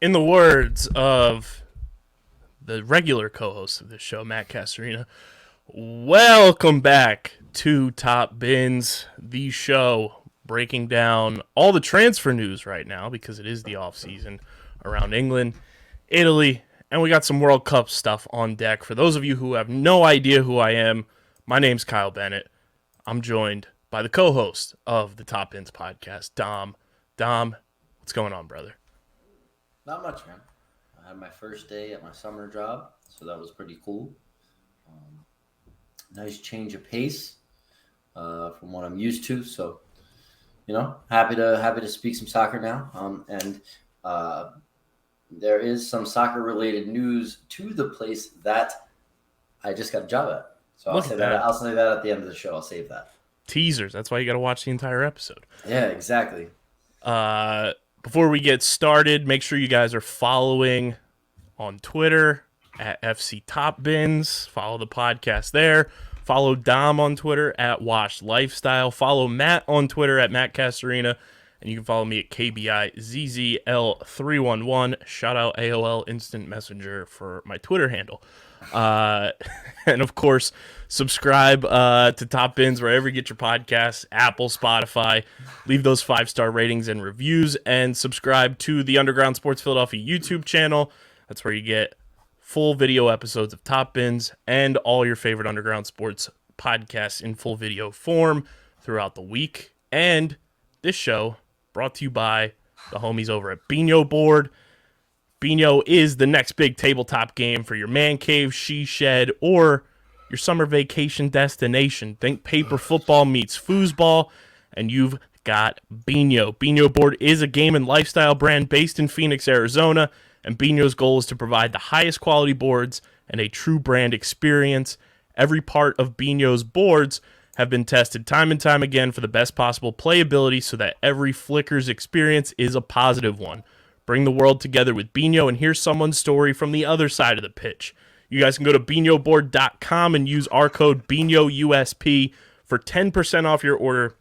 In the words of the regular co-host of this show, Matt Castorina, welcome back to Top Bins, the show breaking down all the transfer news right now because it is the off season around England, Italy, and we got some World Cup stuff on deck. For those of you who have no idea who I am, my name's Kyle Bennett. I'm joined by the co-host of the Top Bins podcast, Dom. Dom, what's going on, brother? Not much, man. I had my first day at my summer job, so that was pretty cool. Um, Nice change of pace from what I'm used to. So, happy to speak some soccer now. And there is some soccer related news to the place that I just got a job at. So I'll Look say at that. that. I'll say that at the end of the show. I'll save that. Teasers. That's why you got to watch the entire episode. Yeah, exactly. Before we get started, make sure you guys are following on Twitter at FC Top Bins. Follow the podcast there. Follow Dom on Twitter at Washed Lifestyle. Follow Matt on Twitter at Matt Castorina. And you can follow me at KBIZZL311. Shout out AOL Instant Messenger for my Twitter handle. And of course, subscribe to Top Bins wherever you get your podcasts, Apple, Spotify. Leave those 5-star ratings and reviews, and subscribe to the Underground Sports Philadelphia YouTube channel. That's where you get full video episodes of Top Bins and all your favorite Underground Sports podcasts in full video form throughout the week. And this show brought to you by the homies over at Bino Board. Bino is the next big tabletop game for your man cave, she shed, or your summer vacation destination. Think paper football meets foosball, and you've got Bino. Bino Board is a game and lifestyle brand based in Phoenix, Arizona, and Bino's goal is to provide the highest quality boards and a true brand experience. Every part of Bino's boards have been tested time and time again for the best possible playability so that every Flicker's experience is a positive one. Bring the world together with Bino, and here's someone's story from the other side of the pitch. You guys can go to binoboard.com and use our code BINOUSP for 10% off your order,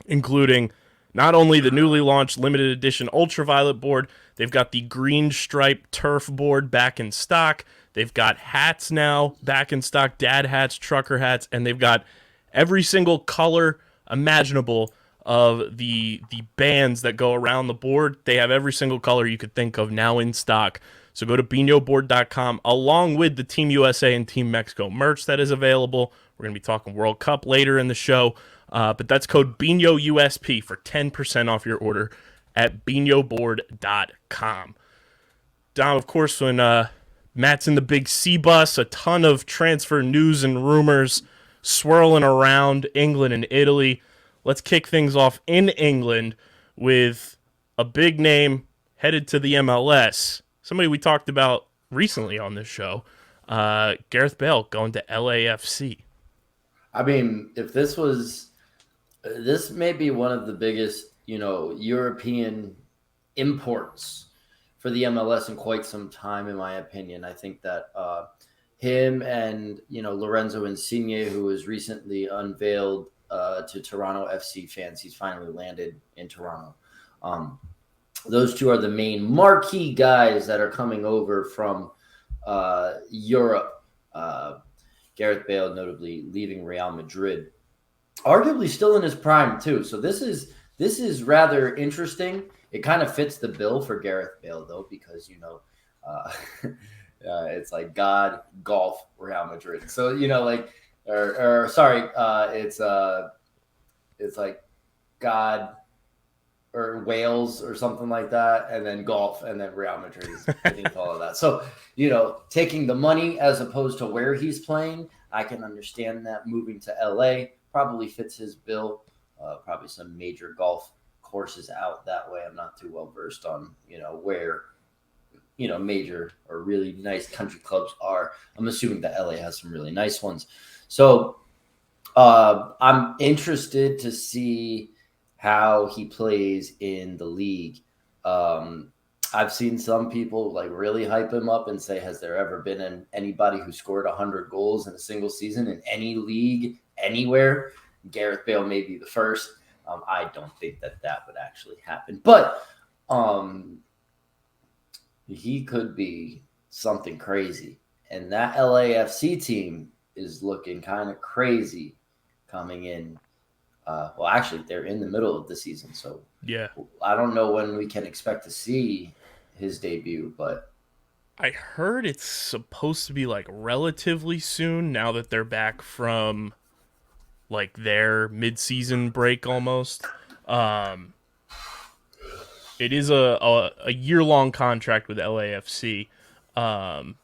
including not only the newly launched limited edition ultraviolet board, they've got the green striped turf board back in stock. They've got hats now back in stock, dad hats, trucker hats, and they've got every single color imaginable of the bands that go around the board. They have every single color you could think of now in stock. So go to binoboard.com along with the Team USA and Team Mexico merch that is available. We're going to be talking World Cup later in the show. But that's code BINOUSP for 10% off your order at binoboard.com. Dom, of course, when Matt's in the big C bus, a ton of transfer news and rumors swirling around England and Italy. Let's kick things off in England with a big name headed to the MLS. Somebody we talked about recently on this show, Gareth Bale going to LAFC. I mean, if this may be one of the biggest, European imports for the MLS in quite some time, in my opinion. I think that him and, Lorenzo Insigne, who was recently unveiled to Toronto FC fans, he's finally landed in Toronto. Those two are the main marquee guys that are coming over from Europe. Gareth Bale notably leaving Real Madrid, arguably still in his prime too. So this is rather interesting. It kind of fits the bill for Gareth Bale though, because it's like God, golf, Real Madrid. So it's like God or Wales or something like that, and then golf, and then Real Madrid is getting all of that. So, taking the money as opposed to where he's playing, I can understand that. Moving to LA probably fits his bill. Probably some major golf courses out that way. I'm not too well versed on, where, major or really nice country clubs are. I'm assuming that LA has some really nice ones. So I'm interested to see how he plays in the league. I've seen some people really hype him up and say, has there ever been anybody who scored 100 goals in a single season in any league anywhere? Gareth Bale may be the first. I don't think that would actually happen. But he could be something crazy. And that LAFC team is looking kind of crazy coming in. Well, actually, they're in the middle of the season, so Yeah. I don't know when we can expect to see his debut, but I heard it's supposed to be like relatively soon now that they're back from like their mid-season break almost. Um, it is a year-long contract with LAFC. Um,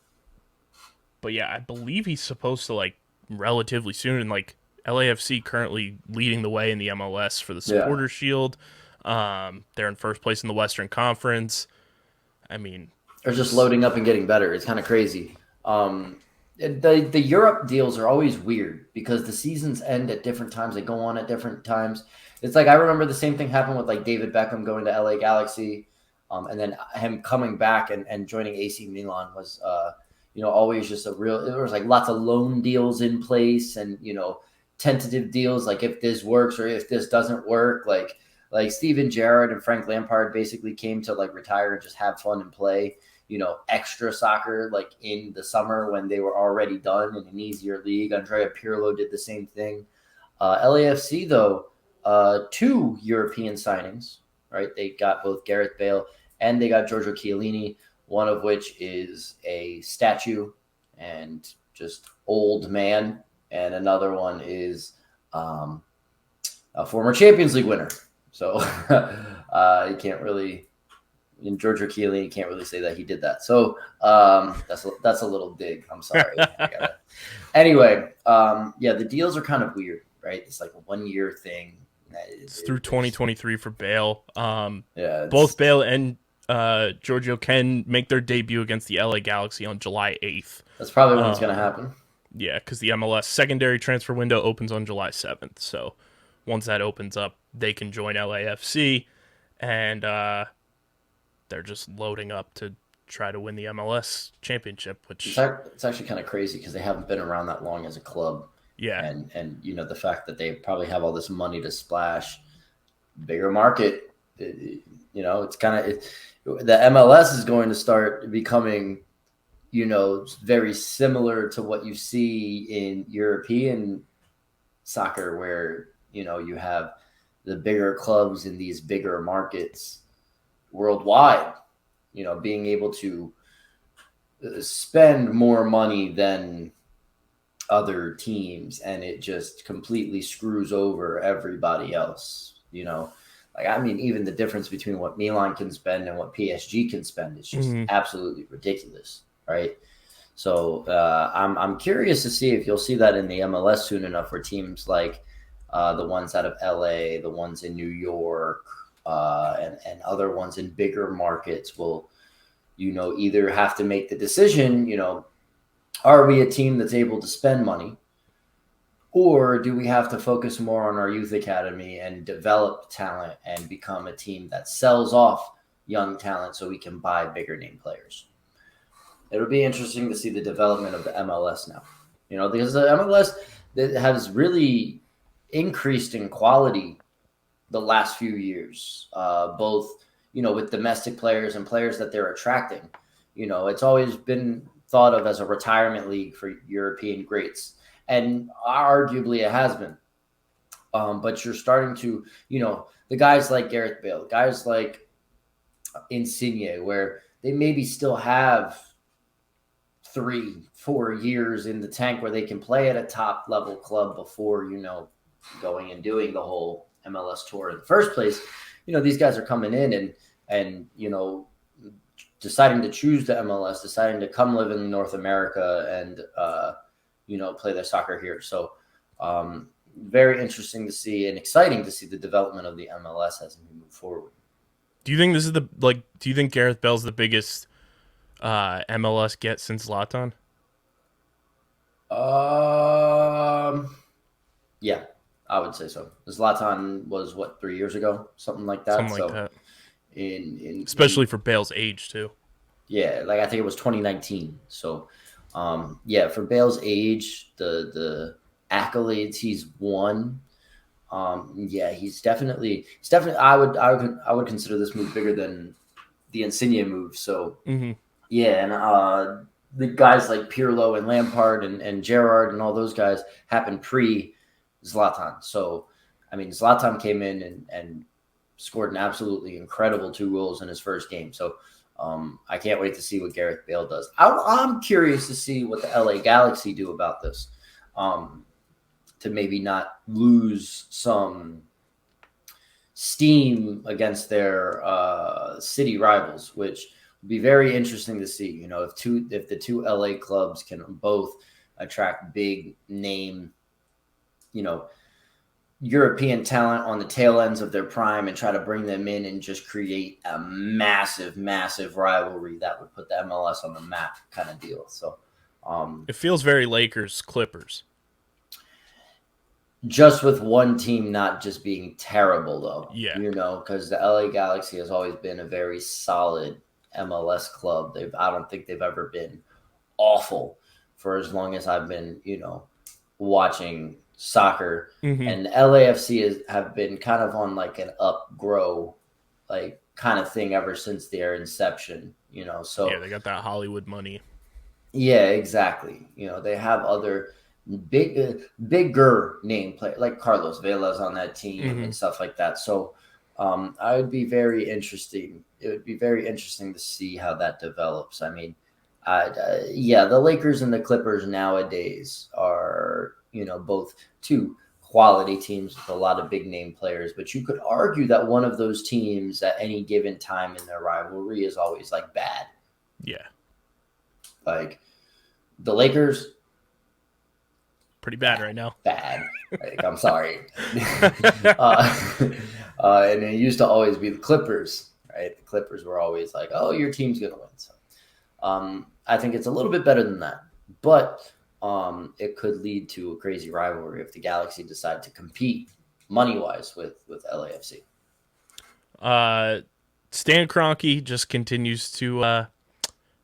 but yeah, I believe he's supposed to like relatively soon, and like LAFC currently leading the way in the MLS for the yeah, Supporter Shield. They're in first place in the Western Conference. I mean, they're just it's loading up and getting better. It's kind of crazy. The Europe deals are always weird because the seasons end at different times. They go on at different times. It's like I remember the same thing happened with like David Beckham going to LA Galaxy, and then him coming back and joining AC Milan was always just a real. There was like lots of loan deals in place and tentative deals like if this works or if this doesn't work like Steven Gerrard and Frank Lampard basically came to like retire and just have fun and play extra soccer like in the summer when they were already done in an easier league. Andrea Pirlo did the same thing. LAFC, though, two European signings, right? They got both Gareth Bale and they got Giorgio Chiellini, one of which is a statue and just old man, and another one is a former Champions League winner. So you can't really in Giorgio Chiellini, you can't really say that he did that. So that's a little dig. I'm sorry. Anyway, yeah, the deals are kind of weird, right? It's like a 1 year thing. it's through 2023 for Bale. Yeah, Both Bale and Giorgio can make their debut against the LA Galaxy on July 8th. that's probably when it's going to happen. Yeah, because the MLS secondary transfer window opens on July 7th. So once that opens up, they can join LAFC, and they're just loading up to try to win the MLS championship. Which, It's actually kind of crazy because they haven't been around that long as a club, yeah, and the fact that they probably have all this money to splash, bigger market. It's kind of the MLS is going to start becoming very similar to what you see in European soccer, where you have the bigger clubs in these bigger markets worldwide, being able to spend more money than other teams, and it just completely screws over everybody else. Like I mean, even the difference between what Milan can spend and what PSG can spend is just absolutely ridiculous, right? So I'm curious to see if you'll see that in the MLS soon enough, where teams like the ones out of LA, the ones in New York, and other ones in bigger markets will, either have to make the decision, are we a team that's able to spend money, or do we have to focus more on our youth academy and develop talent and become a team that sells off young talent so we can buy bigger name players? It'll be interesting to see the development of the MLS now, because the MLS that has really increased in quality the last few years, both, with domestic players and players that they're attracting. It's always been thought of as a retirement league for European greats, and arguably it has been. But you're starting to, the guys like Gareth Bale, guys like Insigne, where they maybe still have 3-4 years in the tank where they can play at a top level club before, going and doing the whole MLS tour in the first place. These guys are coming in and deciding to choose the MLS, deciding to come live in North America and, play their soccer here. So very interesting to see and exciting to see the development of the MLS as we move forward. Do you think this is do you think Gareth Bale's the biggest MLS get since Zlatan? Yeah, I would say so. Zlatan was 3 years ago, something like that. Something like that. In Especially for Bale's age too. yeah, like I think it was 2019. So, yeah, for Bale's age, the accolades he's won, yeah, he's definitely. I would consider this move bigger than the Insigne move. So Mm-hmm. yeah, and the guys like Pirlo and Lampard and Gerrard and all those guys happened pre Zlatan. So I mean, Zlatan came in and scored an absolutely incredible 2 goals in his first game. So I can't wait to see what Gareth Bale does. I'm curious to see what the LA Galaxy do about this, to maybe not lose some steam against their city rivals, which would be very interesting to see. You know, if the two LA clubs can both attract big name, you know, European talent on the tail ends of their prime and try to bring them in and just create a massive, massive rivalry that would put the MLS on the map kind of deal. So It feels very Lakers Clippers. just with one team not just being terrible, though, Yeah. you know, because the LA Galaxy has always been a very solid MLS club. I don't think they've ever been awful for as long as I've been, you know, watching soccer. Mm-hmm. And LAFC have been kind of on like an upgrow, like kind of thing ever since their inception, you know. So Yeah, they got that Hollywood money. yeah, exactly. You know, they have other bigger name play like Carlos Vela's on that team and stuff like that. So I would be very interesting. It would be very interesting to see how that develops. I mean, yeah, the Lakers and the Clippers nowadays are, you know, both two quality teams with a lot of big name players, but you could argue that one of those teams at any given time in their rivalry is always like bad. Yeah. Like the Lakers, pretty bad right now. Bad. Like, I'm sorry. And it used to always be the Clippers, right? The Clippers were always like, oh, your team's going to win. So I think it's a little bit better than that. But it could lead to a crazy rivalry if the Galaxy decide to compete money-wise with LAFC. Stan Kroenke just continues to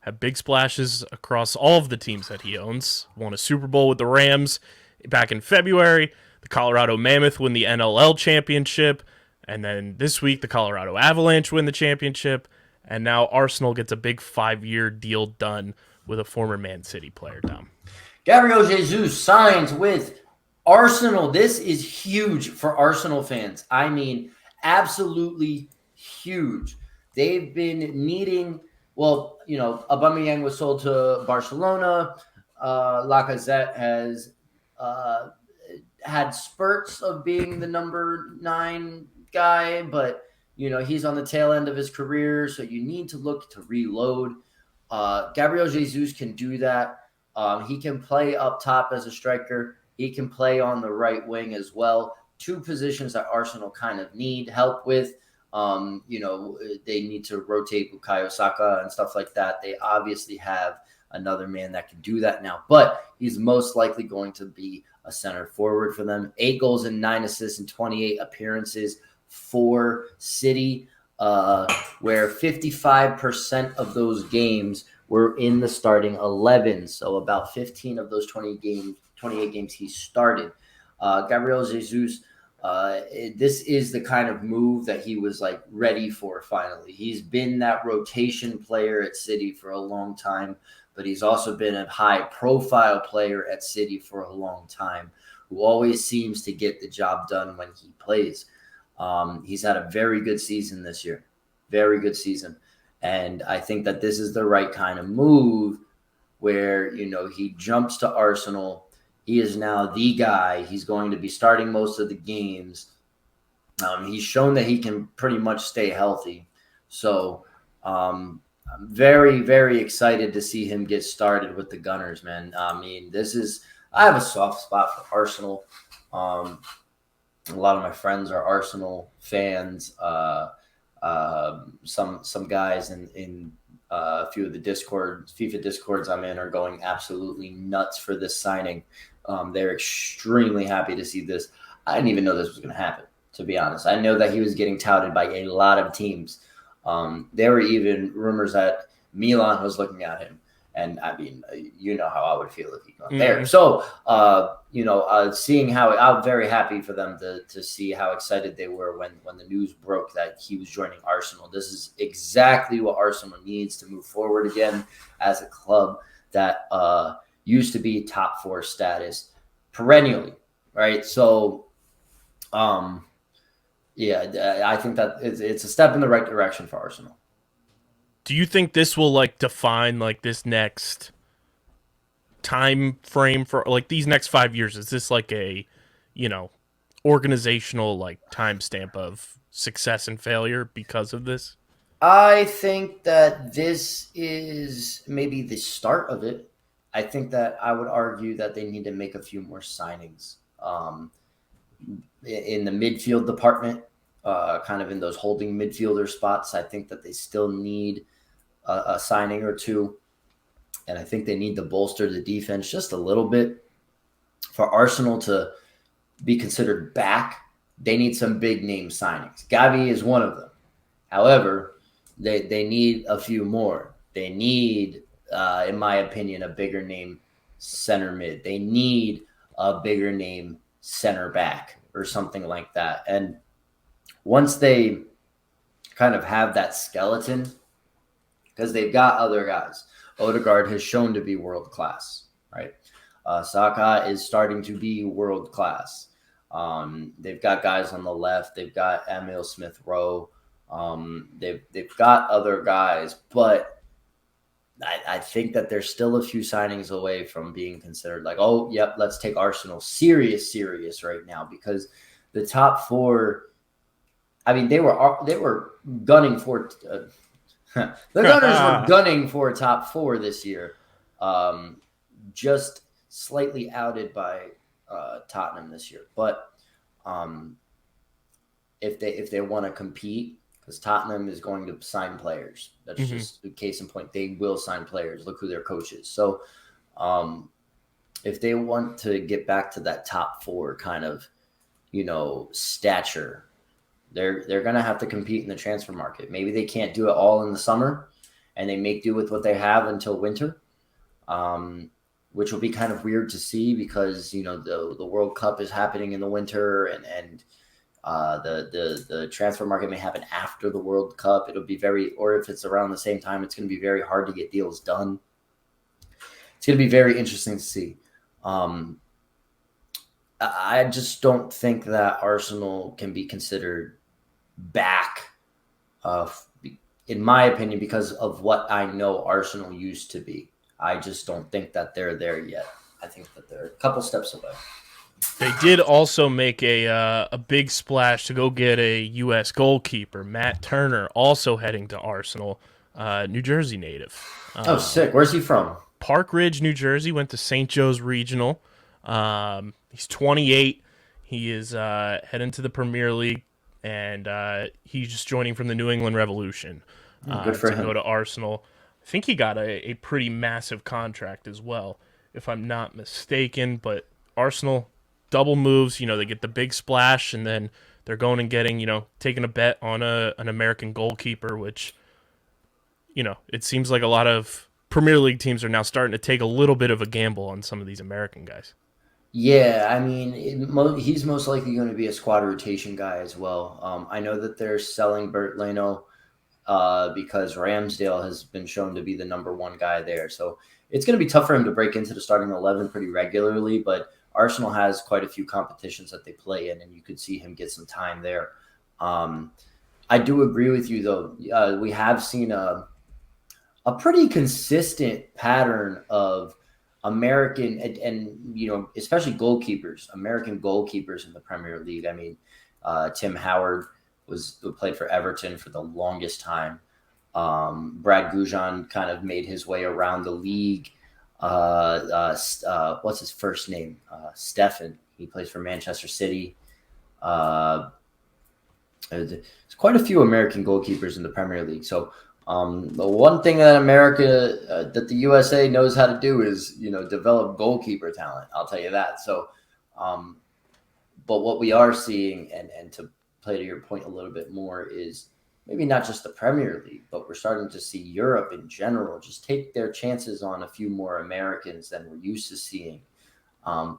have big splashes across all of the teams that he owns. Won a Super Bowl with the Rams back in February. The Colorado Mammoth win the NLL championship. And then this week, the Colorado Avalanche win the championship. And now Arsenal gets a big 5-year deal done with a former Man City player, Dom. Gabriel Jesus signs with Arsenal. This is huge for Arsenal fans. I mean, absolutely huge. They've been needing, well, you know, Aubameyang was sold to Barcelona. Lacazette has had spurts of being the number 9 guy, but, you know, he's on the tail end of his career, so you need to look to reload. Gabriel Jesus can do that. He can play up top as a striker. He can play on the right wing as well. 2 positions that Arsenal kind of need help with. You know, they need to rotate Bukayo Saka and stuff like that. They obviously have another man that can do that now, but he's most likely going to be a center forward for them. 8 goals and 9 assists in 28 appearances for City, where 55% of those games were in the starting 11. So about 15 of those 28 games he started. Gabriel Jesus, this is the kind of move that he was like ready for finally. He's been that rotation player at City for a long time, but he's also been a high profile player at City for a long time who always seems to get the job done when he plays. He's had a very good season this year. Very good season. And I think that this is the right kind of move where, you know, he jumps to Arsenal. He is now the guy. He's going to be starting most of the games. He's shown that he can pretty much stay healthy. So I'm very, very excited to see him get started with the Gunners, man. I mean, I have a soft spot for Arsenal. A lot of my friends are Arsenal fans. Some guys in a few of the FIFA discords I'm in are going absolutely nuts for this signing. They're extremely happy to see this. I didn't even know this was going to happen, to be honest. I know that he was getting touted by a lot of teams. There were even rumors that Milan was looking at him. And I mean, you know how I would feel if he got Mm-hmm. there. So, seeing how I'm very happy for them to see how excited they were when the news broke that he was joining Arsenal. This is exactly what Arsenal needs to move forward again as a club that used to be top 4 status perennially, right? So, yeah, I think that it's a step in the right direction for Arsenal. Do you think this will like define like this next time frame for like these next 5 years? Is this like a, you know, organizational like timestamp of success and failure because of this? I think that this is maybe the start of it. I think that I would argue that they need to make a few more signings in the midfield department, kind of in those holding midfielder spots. I think that they still need a signing or two. And I think they need to bolster the defense just a little bit. For Arsenal to be considered back, they need some big name signings. Gavi is one of them. However, they need a few more. They need, in my opinion, a bigger name center mid. They need a bigger name center back or something like that. And once they kind of have that skeleton, because they've got other guys. Odegaard has shown to be world class, right? Saka is starting to be world class. They've got guys on the left. They've got Emil Smith Rowe. They've got other guys, but I think that there's still a few signings away from being considered like, oh, yep, let's take Arsenal serious right now, because the top 4. I mean, they were gunning for. The Gunners were gunning for top 4 this year, just slightly outed by Tottenham this year. But if they want to compete, because Tottenham is going to sign players, that's just the case in point. They will sign players. Look who their coach is. So if they want to get back to that top 4 kind of, stature, they're going to have to compete in the transfer market. Maybe they can't do it all in the summer, and they make do with what they have until winter, which will be kind of weird to see because, the World Cup is happening in the winter, and the transfer market may happen after the World Cup. It'll be or if it's around the same time, it's going to be very hard to get deals done. It's going to be very interesting to see. I just don't think that Arsenal can be considered back, in my opinion, because of what I know Arsenal used to be. I just don't think that they're there yet. I think that they're a couple steps away. They did also make a big splash to go get a U.S. goalkeeper, Matt Turner, also heading to Arsenal, New Jersey native. Sick. Where's he from? Park Ridge, New Jersey, went to St. Joe's Regional. He's 28. He is heading to the Premier League, and he's just joining from the New England Revolution Good for him. go to Arsenal. I think he got a pretty massive contract as well, if I'm not mistaken. But Arsenal, double moves. They get the big splash, and then they're going and getting, taking a bet on an American goalkeeper, which, it seems like a lot of Premier League teams are now starting to take a little bit of a gamble on some of these American guys. Yeah, I mean, he's most likely going to be a squad rotation guy as well. I know that they're selling Bert Leno because Ramsdale has been shown to be the number 1 guy there. So it's going to be tough for him to break into the starting 11 pretty regularly, but Arsenal has quite a few competitions that they play in, and you could see him get some time there. I do agree with you, though. We have seen a pretty consistent pattern of American and especially goalkeepers, American goalkeepers in the Premier League. I mean, Tim Howard who played for Everton for the longest time. Brad Goujon kind of made his way around the league. What's his first name? Stefan. He plays for Manchester City. There's quite a few American goalkeepers in the Premier League. So the one thing that that the USA knows how to do is, develop goalkeeper talent. I'll tell you that. So, but what we are seeing, and to play to your point a little bit more, is maybe not just the Premier League, but we're starting to see Europe in general just take their chances on a few more Americans than we're used to seeing. And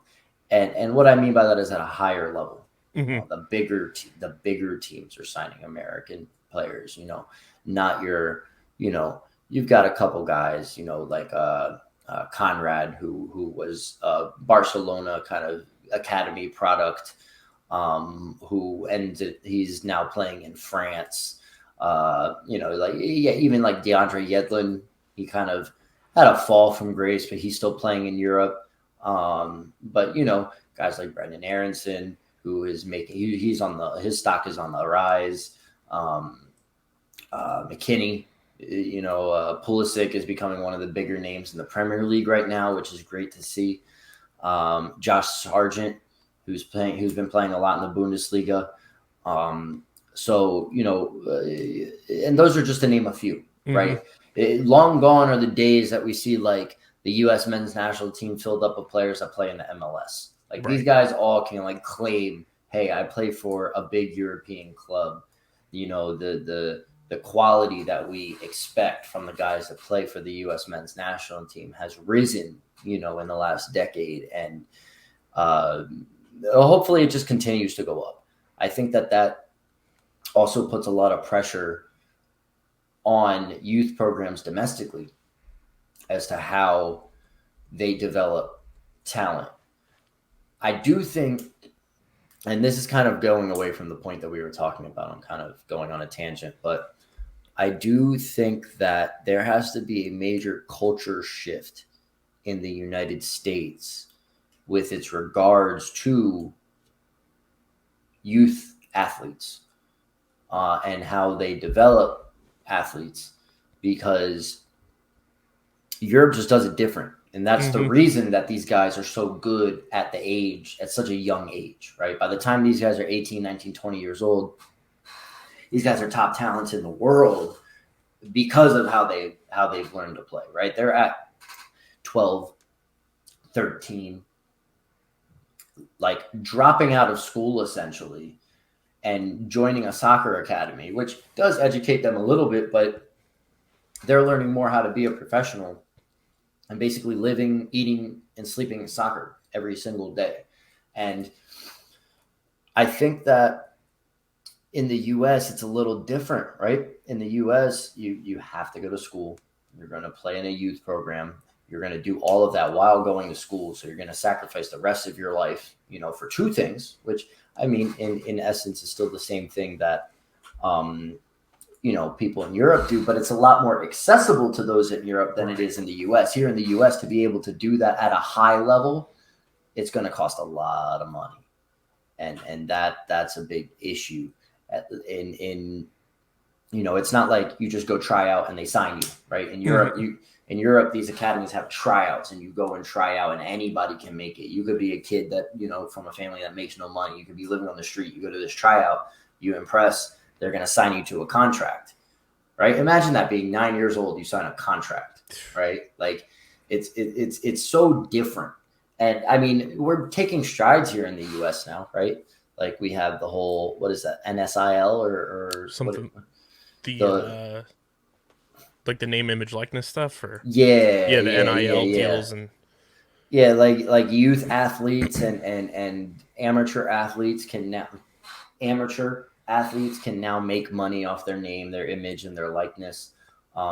what I mean by that is at a higher level. Mm-hmm. The bigger teams are signing American players. Not your, you've got a couple guys, like Conrad, who was a Barcelona kind of academy product, he's now playing in France. Even like DeAndre Yedlin, he kind of had a fall from grace, but he's still playing in Europe. But guys like Brenden Aaronson, who is his stock is on the rise. McKinney, Pulisic is becoming one of the bigger names in the Premier League right now, which is great to see. Josh Sargent, who's been playing a lot in the Bundesliga. And those are just to name a few, right? Long gone are the days that we see like the U.S. men's national team filled up with players that play in the MLS. Like these guys all can like claim, hey, I play for a big European club. The quality that we expect from the guys that play for the U.S. men's national team has risen, in the last decade. And hopefully it just continues to go up. I think that also puts a lot of pressure on youth programs domestically as to how they develop talent. I do think, and this is kind of going away from the point that we were talking about, I'm kind of going on a tangent, but I do think that there has to be a major culture shift in the United States with its regards to youth athletes and how they develop athletes, because Europe just does it different. And that's the reason that these guys are so good at such a young age, right? By the time these guys are 18, 19, 20 years old, these guys are top talents in the world because of how they've learned to play, right? They're at 12, 13, like dropping out of school essentially and joining a soccer academy, which does educate them a little bit, but they're learning more how to be a professional and basically living, eating, and sleeping in soccer every single day. And I think that in the U.S., it's a little different, right? In the U.S., you have to go to school. You're going to play in a youth program. You're going to do all of that while going to school. So you're going to sacrifice the rest of your life, for two things, which, I mean, in essence is still the same thing that, people in Europe do, but it's a lot more accessible to those in Europe than it is in the U.S. Here in the U.S., to be able to do that at a high level, it's going to cost a lot of money. And that's a big issue. It's not like you just go try out and they sign you, right? In Europe, these academies have tryouts, and you go and try out, and anybody can make it. You could be a kid that, from a family that makes no money. You could be living on the street. You go to this tryout, you impress, they're going to sign you to a contract, right? Imagine that, being 9 years old, you sign a contract, right? Like it's so different. And I mean, we're taking strides here in the US now, right? Like we have the whole, what is that? NSIL or something, like the name, image, likeness stuff, or the NIL deals, and like youth athletes and amateur athletes can now make money off their name, their image, and their likeness.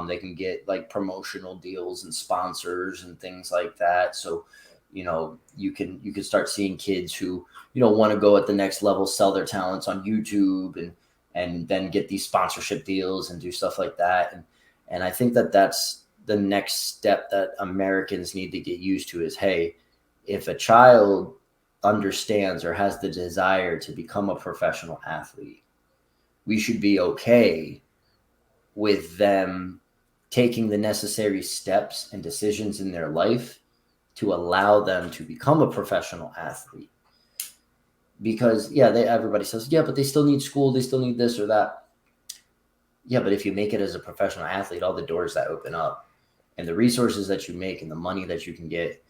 They can get like promotional deals and sponsors and things like that. So, you can start seeing kids who, want to go at the next level, sell their talents on YouTube and then get these sponsorship deals and do stuff like that. And I think that that's the next step that Americans need to get used to is, hey, if a child understands or has the desire to become a professional athlete, we should be okay with them taking the necessary steps and decisions in their life to allow them to become a professional athlete. Because, everybody says, but they still need school, they still need this or that. Yeah, but if you make it as a professional athlete, all the doors that open up and the resources that you make and the money that you can get,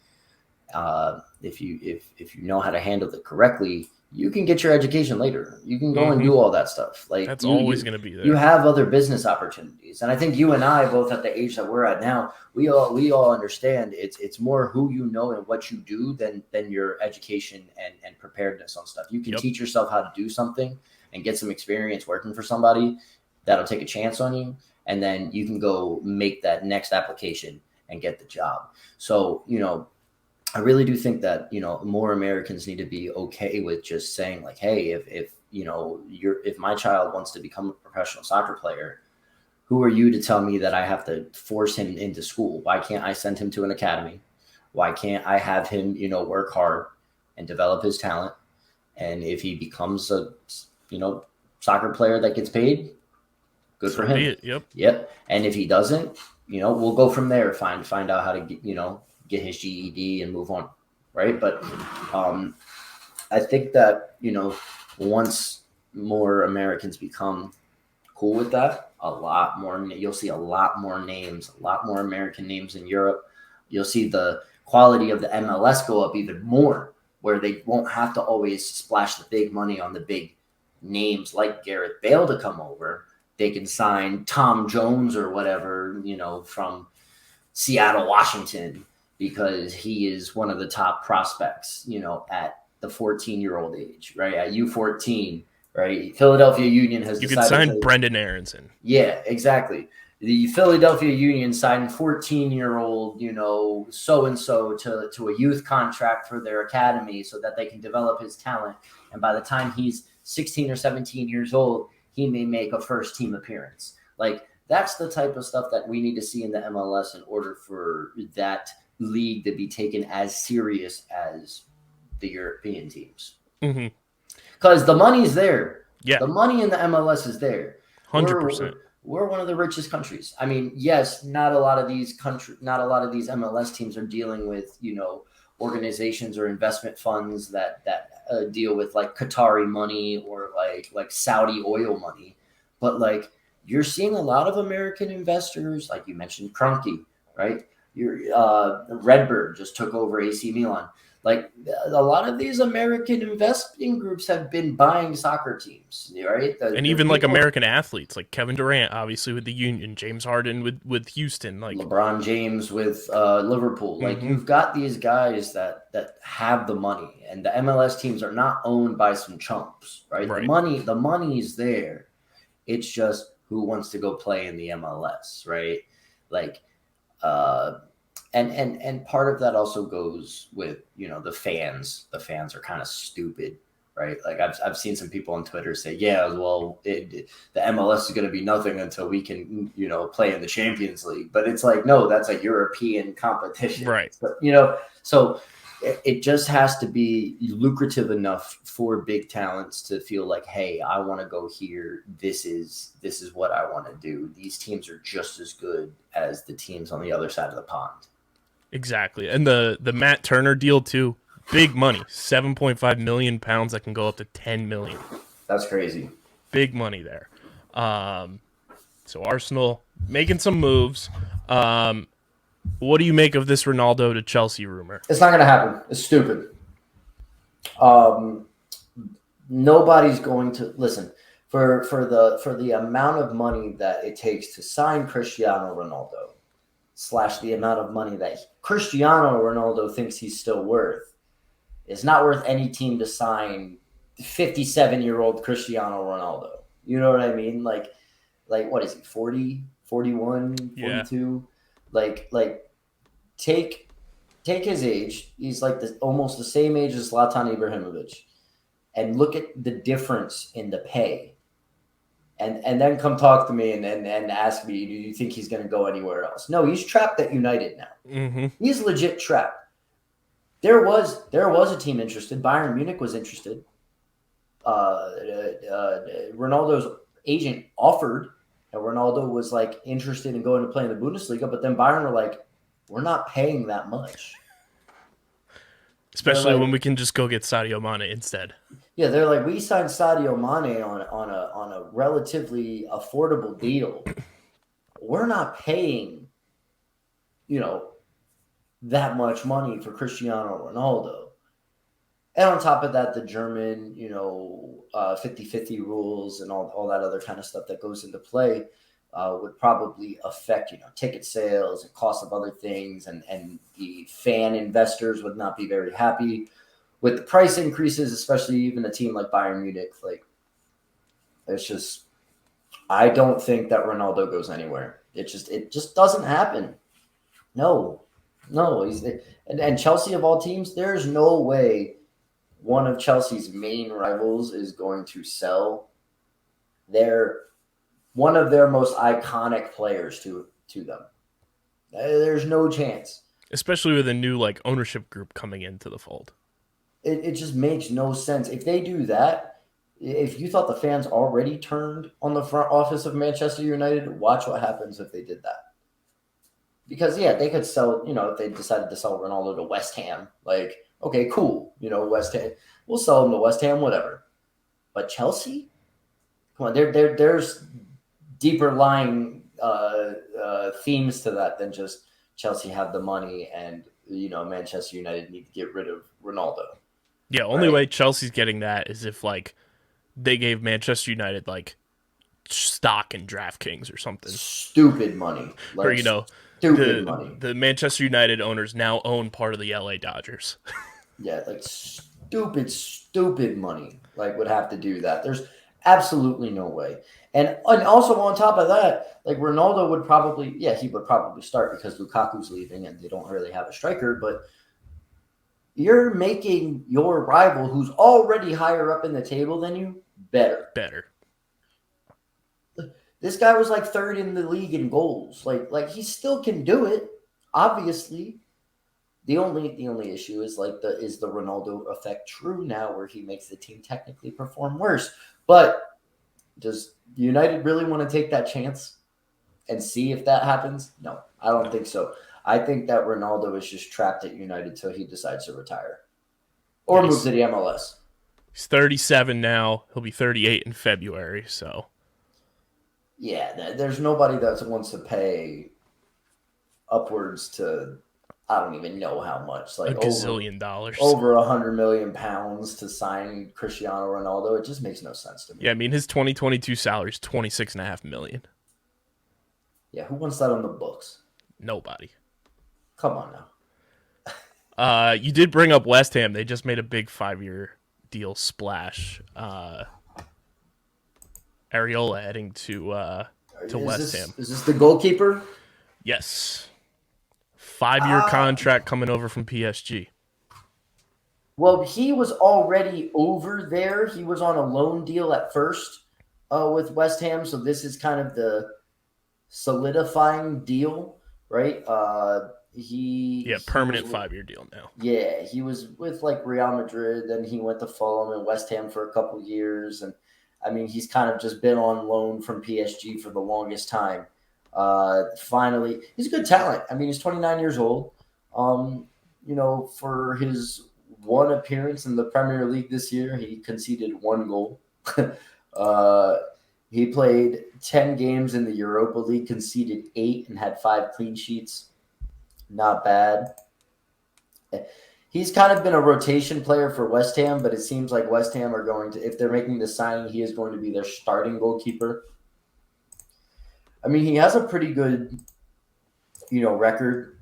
if you know how to handle it correctly, you can get your education later. You can go and do all that stuff. Like that's always going to be there. You have other business opportunities, and I think you and I both at the age that we're at now, we all understand it's more who you know and what you do than your education and preparedness on stuff. You can teach yourself how to do something and get some experience working for somebody that'll take a chance on you, and then you can go make that next application and get the job. So, I really do think that, more Americans need to be okay with just saying like, hey, if my child wants to become a professional soccer player, who are you to tell me that I have to force him into school? Why can't I send him to an academy? Why can't I have him, work hard and develop his talent? And if he becomes a, soccer player that gets paid, good for him. Yep. And if he doesn't, we'll go from there, find out how to get his GED and move on. Right. But I think that, once more Americans become cool with that, you'll see a lot more names, a lot more American names in Europe. You'll see the quality of the MLS go up even more, where they won't have to always splash the big money on the big names like Gareth Bale to come over. They can sign Tom Jones or whatever, from Seattle, Washington, because he is one of the top prospects, at the 14-year-old age, right? At U14, right? Philadelphia Union has you can sign Brenden Aaronson. Yeah, exactly. The Philadelphia Union signed 14-year-old, so-and-so to a youth contract for their academy so that they can develop his talent. And by the time he's 16 or 17 years old, he may make a first team appearance. Like, that's the type of stuff that we need to see in the MLS in order for that league to be taken as serious as the European teams. Because the money's there. Yeah. The money in the MLS is there. 100%. We're one of the richest countries. I mean, yes, not a lot of these MLS teams are dealing with, organizations or investment funds that deal with like Qatari money or like Saudi oil money. But like, you're seeing a lot of American investors, like you mentioned, Kroenke, right? Redbird just took over AC Milan. Like, a lot of these American investing groups have been buying soccer teams, right? And even like American athletes, like Kevin Durant, obviously with the Union, James Harden with Houston, like LeBron James with Liverpool. Like, you've got these guys that have the money, and the MLS teams are not owned by some chumps, right? The money's there. It's just who wants to go play in the MLS, right? Like, and part of that also goes with, the fans. The fans are kind of stupid, right? Like, I've seen some people on Twitter say, yeah, well, the MLS is going to be nothing until we can, play in the Champions League. But it's like, no, that's a European competition, right? So it just has to be lucrative enough for big talents to feel like, hey, I want to go here. This is what I want to do. These teams are just as good as the teams on the other side of the pond. Exactly. And the Matt Turner deal too, big money, 7.5 million pounds that can go up to 10 million. That's crazy. Big money there. So Arsenal making some moves. What do you make of this Ronaldo to Chelsea rumor? It's not going to happen. It's stupid. Nobody's going to listen for the amount of money that it takes to sign Cristiano Ronaldo / the amount of money that Cristiano Ronaldo thinks he's still worth. It's not worth any team to sign 57-year-old Cristiano Ronaldo. You know what I mean? Like what is he, 40, 41, 42? Like take his age. He's like almost the same age as Zlatan Ibrahimovic, and look at the difference in the pay. And then come talk to me and ask me, do you think he's going to go anywhere else? No, he's trapped at United now. He's legit trapped. There was a team interested. Bayern Munich was interested. Ronaldo's agent offered, and Ronaldo was like interested in going to play in the Bundesliga, but then Bayern were like, we're not paying that much. Especially when we can just go get Sadio Mane instead. Yeah, they're like, we signed Sadio Mane on a relatively affordable deal. We're not paying, that much money for Cristiano Ronaldo. And on top of that, the German, 50-50 rules and all that other kind of stuff that goes into play would probably affect, ticket sales and cost of other things. And the fan investors would not be very happy with the price increases, especially even a team like Bayern Munich. Like, it's just, I don't think that Ronaldo goes anywhere. It just doesn't happen. No. And Chelsea of all teams, there's no way one of Chelsea's main rivals is going to sell one of their most iconic players to them. There's no chance. Especially with a new like ownership group coming into the fold. It just makes no sense. If they do that, if you thought the fans already turned on the front office of Manchester United, watch what happens if they did that. Because, yeah, they could sell, if they decided to sell Ronaldo to West Ham, like, okay, cool. West Ham, we'll sell him to West Ham, whatever. But Chelsea? Come on, there's deeper lying themes to that than just Chelsea have the money and, Manchester United need to get rid of Ronaldo. Yeah, only way Chelsea's getting that is if, like, they gave Manchester United, like, stock in DraftKings or something. Stupid money. Like, or, stupid money. The Manchester United owners now own part of the LA Dodgers. Yeah, like, stupid money, like, would have to do that. There's absolutely no way. And also on top of that, like, Ronaldo would probably start because Lukaku's leaving and they don't really have a striker, but you're making your rival, who's already higher up in the table than you, better. This guy was like third in the league in goals. Like he still can do it. Obviously, the only issue is is the Ronaldo effect true now, where he makes the team technically perform worse. But does United really want to take that chance and see if that happens? No, I don't think so. I think that Ronaldo is just trapped at United till he decides to retire or move to the MLS. He's 37 now. He'll be 38 in February. So, yeah, there's nobody that wants to pay upwards to, I don't even know how much, like $1 gazillion, over £100 million to sign Cristiano Ronaldo. It just makes no sense to me. Yeah, I mean his 2022 salary is $26.5 million. Yeah, who wants that on the books? Nobody. Come on now. You did bring up West Ham. They just made a big 5-year deal splash. Areola heading to West Ham. Is this the goalkeeper? Yes. 5-year contract coming over from PSG. Well, he was already over there. He was on a loan deal at first with West Ham, so this is kind of the solidifying deal, right? Permanent 5-year deal now. Yeah, he was with like Real Madrid, then he went to Fulham and West Ham for a couple years, and I mean he's kind of just been on loan from PSG for the longest time. Finally, he's a good talent. I mean, he's 29 years old. For his one appearance in the Premier League this year, he conceded 1 goal. He played 10 games in the Europa League, conceded 8, and had 5 clean sheets. Not bad. He's kind of been a rotation player for West Ham, but it seems like West Ham are going to, if they're making the signing, he is going to be their starting goalkeeper. I mean, he has a pretty good, record,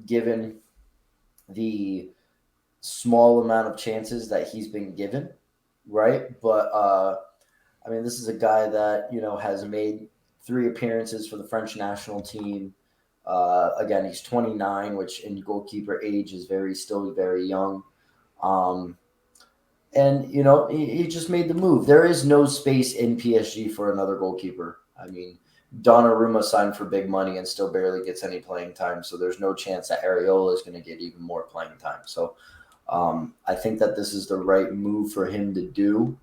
given the small amount of chances that he's been given, right? But, I mean, this is a guy that, has made 3 appearances for the French national team. Again, he's 29, which in goalkeeper age is still very young. And, he just made the move. There is no space in PSG for another goalkeeper. I mean, Donnarumma signed for big money and still barely gets any playing time. So there's no chance that Areola is going to get even more playing time. So I think that this is the right move for him to do.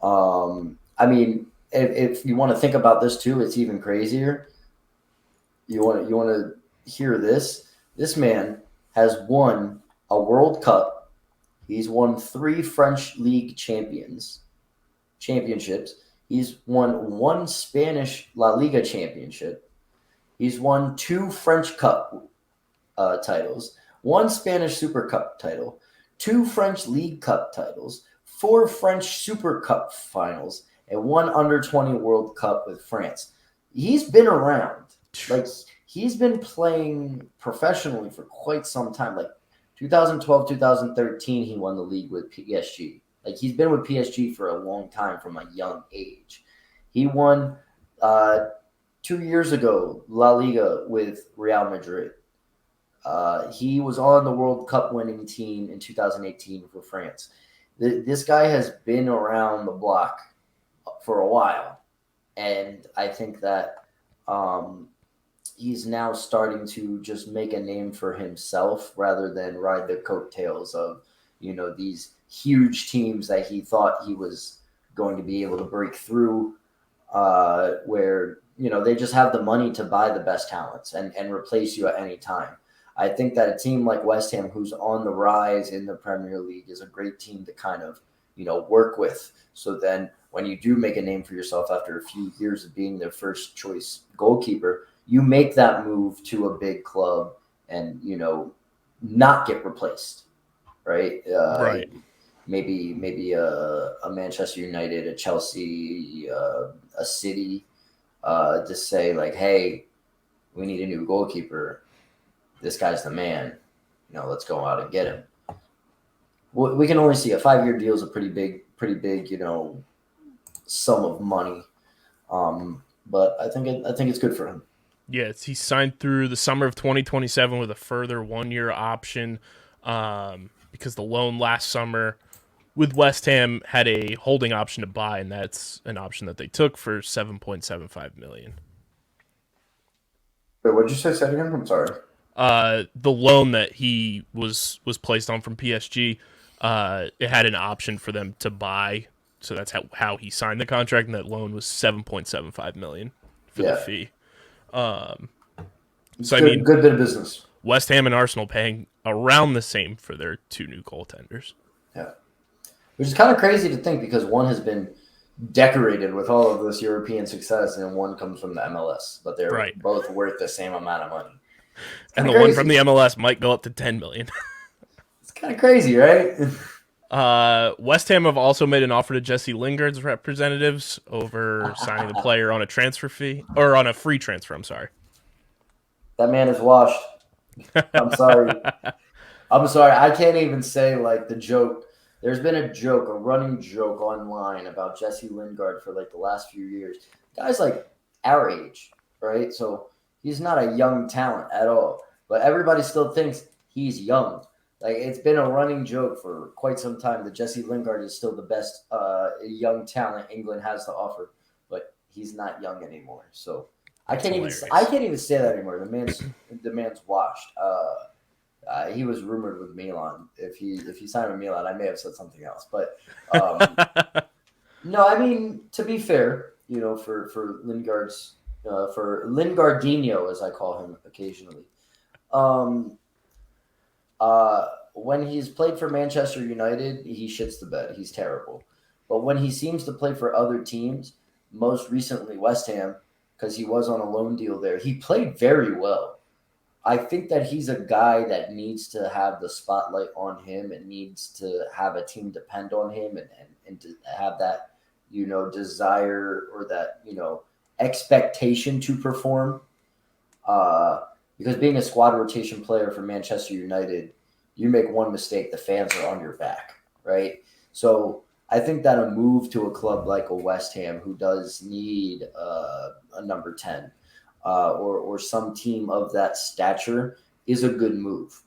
I mean, if you want to think about this too, it's even crazier. You want to hear this? This man has won a World Cup. He's won 3 French League championships. He's won 1 Spanish La Liga championship. He's won 2 French Cup titles, 1 Spanish Super Cup title, 2 French League Cup titles, 4 French Super Cup finals, and 1 Under-20 World Cup with France. He's been around. Like, he's been playing professionally for quite some time. Like 2012, 2013, he won the league with PSG. Like, he's been with PSG for a long time from a young age. He won 2 years ago La Liga with Real Madrid. He was on the World Cup winning team in 2018 for France. This guy has been around the block for a while, and I think that he's now starting to just make a name for himself rather than ride the coattails of, these huge teams that he thought he was going to be able to break through, where, they just have the money to buy the best talents and replace you at any time. I think that a team like West Ham, who's on the rise in the Premier League, is a great team to kind of, work with. So then when you do make a name for yourself after a few years of being their first choice goalkeeper, you make that move to a big club and, not get replaced, right? Right. Maybe a Manchester United, a Chelsea, a City, to say like, hey, we need a new goalkeeper. This guy's the man. Let's go out and get him. We can only see a 5-year deal is a pretty big, sum of money. But I think it's good for him. Yes, he signed through the summer of 2027 with a further 1-year option, because the loan last summer with West Ham had a holding option to buy, and that's an option that they took for $7.75 million. Wait, what did you say? Say it again. I'm sorry. The loan that he was placed on from PSG, it had an option for them to buy, so that's how he signed the contract, and that loan was $7.75 million for the fee. So good, I mean, good bit of business. West Ham and Arsenal paying around the same for their 2 new goaltenders. Yeah, which is kind of crazy to think because one has been decorated with all of this European success, and one comes from the MLS, but they're both worth the same amount of money. And the one from the MLS might go up to $10 million. It's kind of crazy, right? West Ham have also made an offer to Jesse Lingard's representatives over signing the player on a transfer fee, or on a free transfer. I'm sorry. That man is washed. I'm sorry. I can't even say like the joke. There's been a running joke online about Jesse Lingard for like the last few years. Guy's like our age, right? So he's not a young talent at all, but everybody still thinks he's young. Like, it's been a running joke for quite some time that Jesse Lingard is still the best young talent England has to offer, but he's not young anymore. So I can't even say that anymore. The man's washed. He was rumored with Milan. If he signed with Milan, I may have said something else. But no, I mean, to be fair, for Lingard's for Lingardinho, as I call him occasionally. When he's played for Manchester United, he shits the bed. He's terrible. But when he seems to play for other teams, most recently West Ham, because he was on a loan deal there, he played very well. I think that he's a guy that needs to have the spotlight on him and needs to have a team depend on him and to have that, desire or that, expectation to perform. Because being a squad rotation player for Manchester United, you make one mistake, the fans are on your back, right? So I think that a move to a club like a West Ham, who does need a number 10 or some team of that stature, is a good move.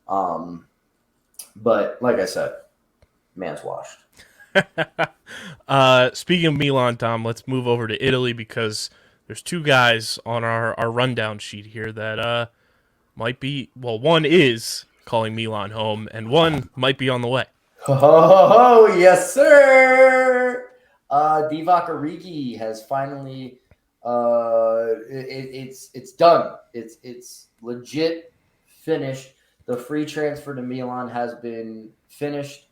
But like I said, man's washed. Speaking of Milan, Tom, let's move over to Italy because there's 2 guys on our rundown sheet here that might be, well, one is calling Milan home, and one might be on the way. Oh, yes, sir. Divock Origi has finally, it's done. It's legit finished. The free transfer to Milan has been finished.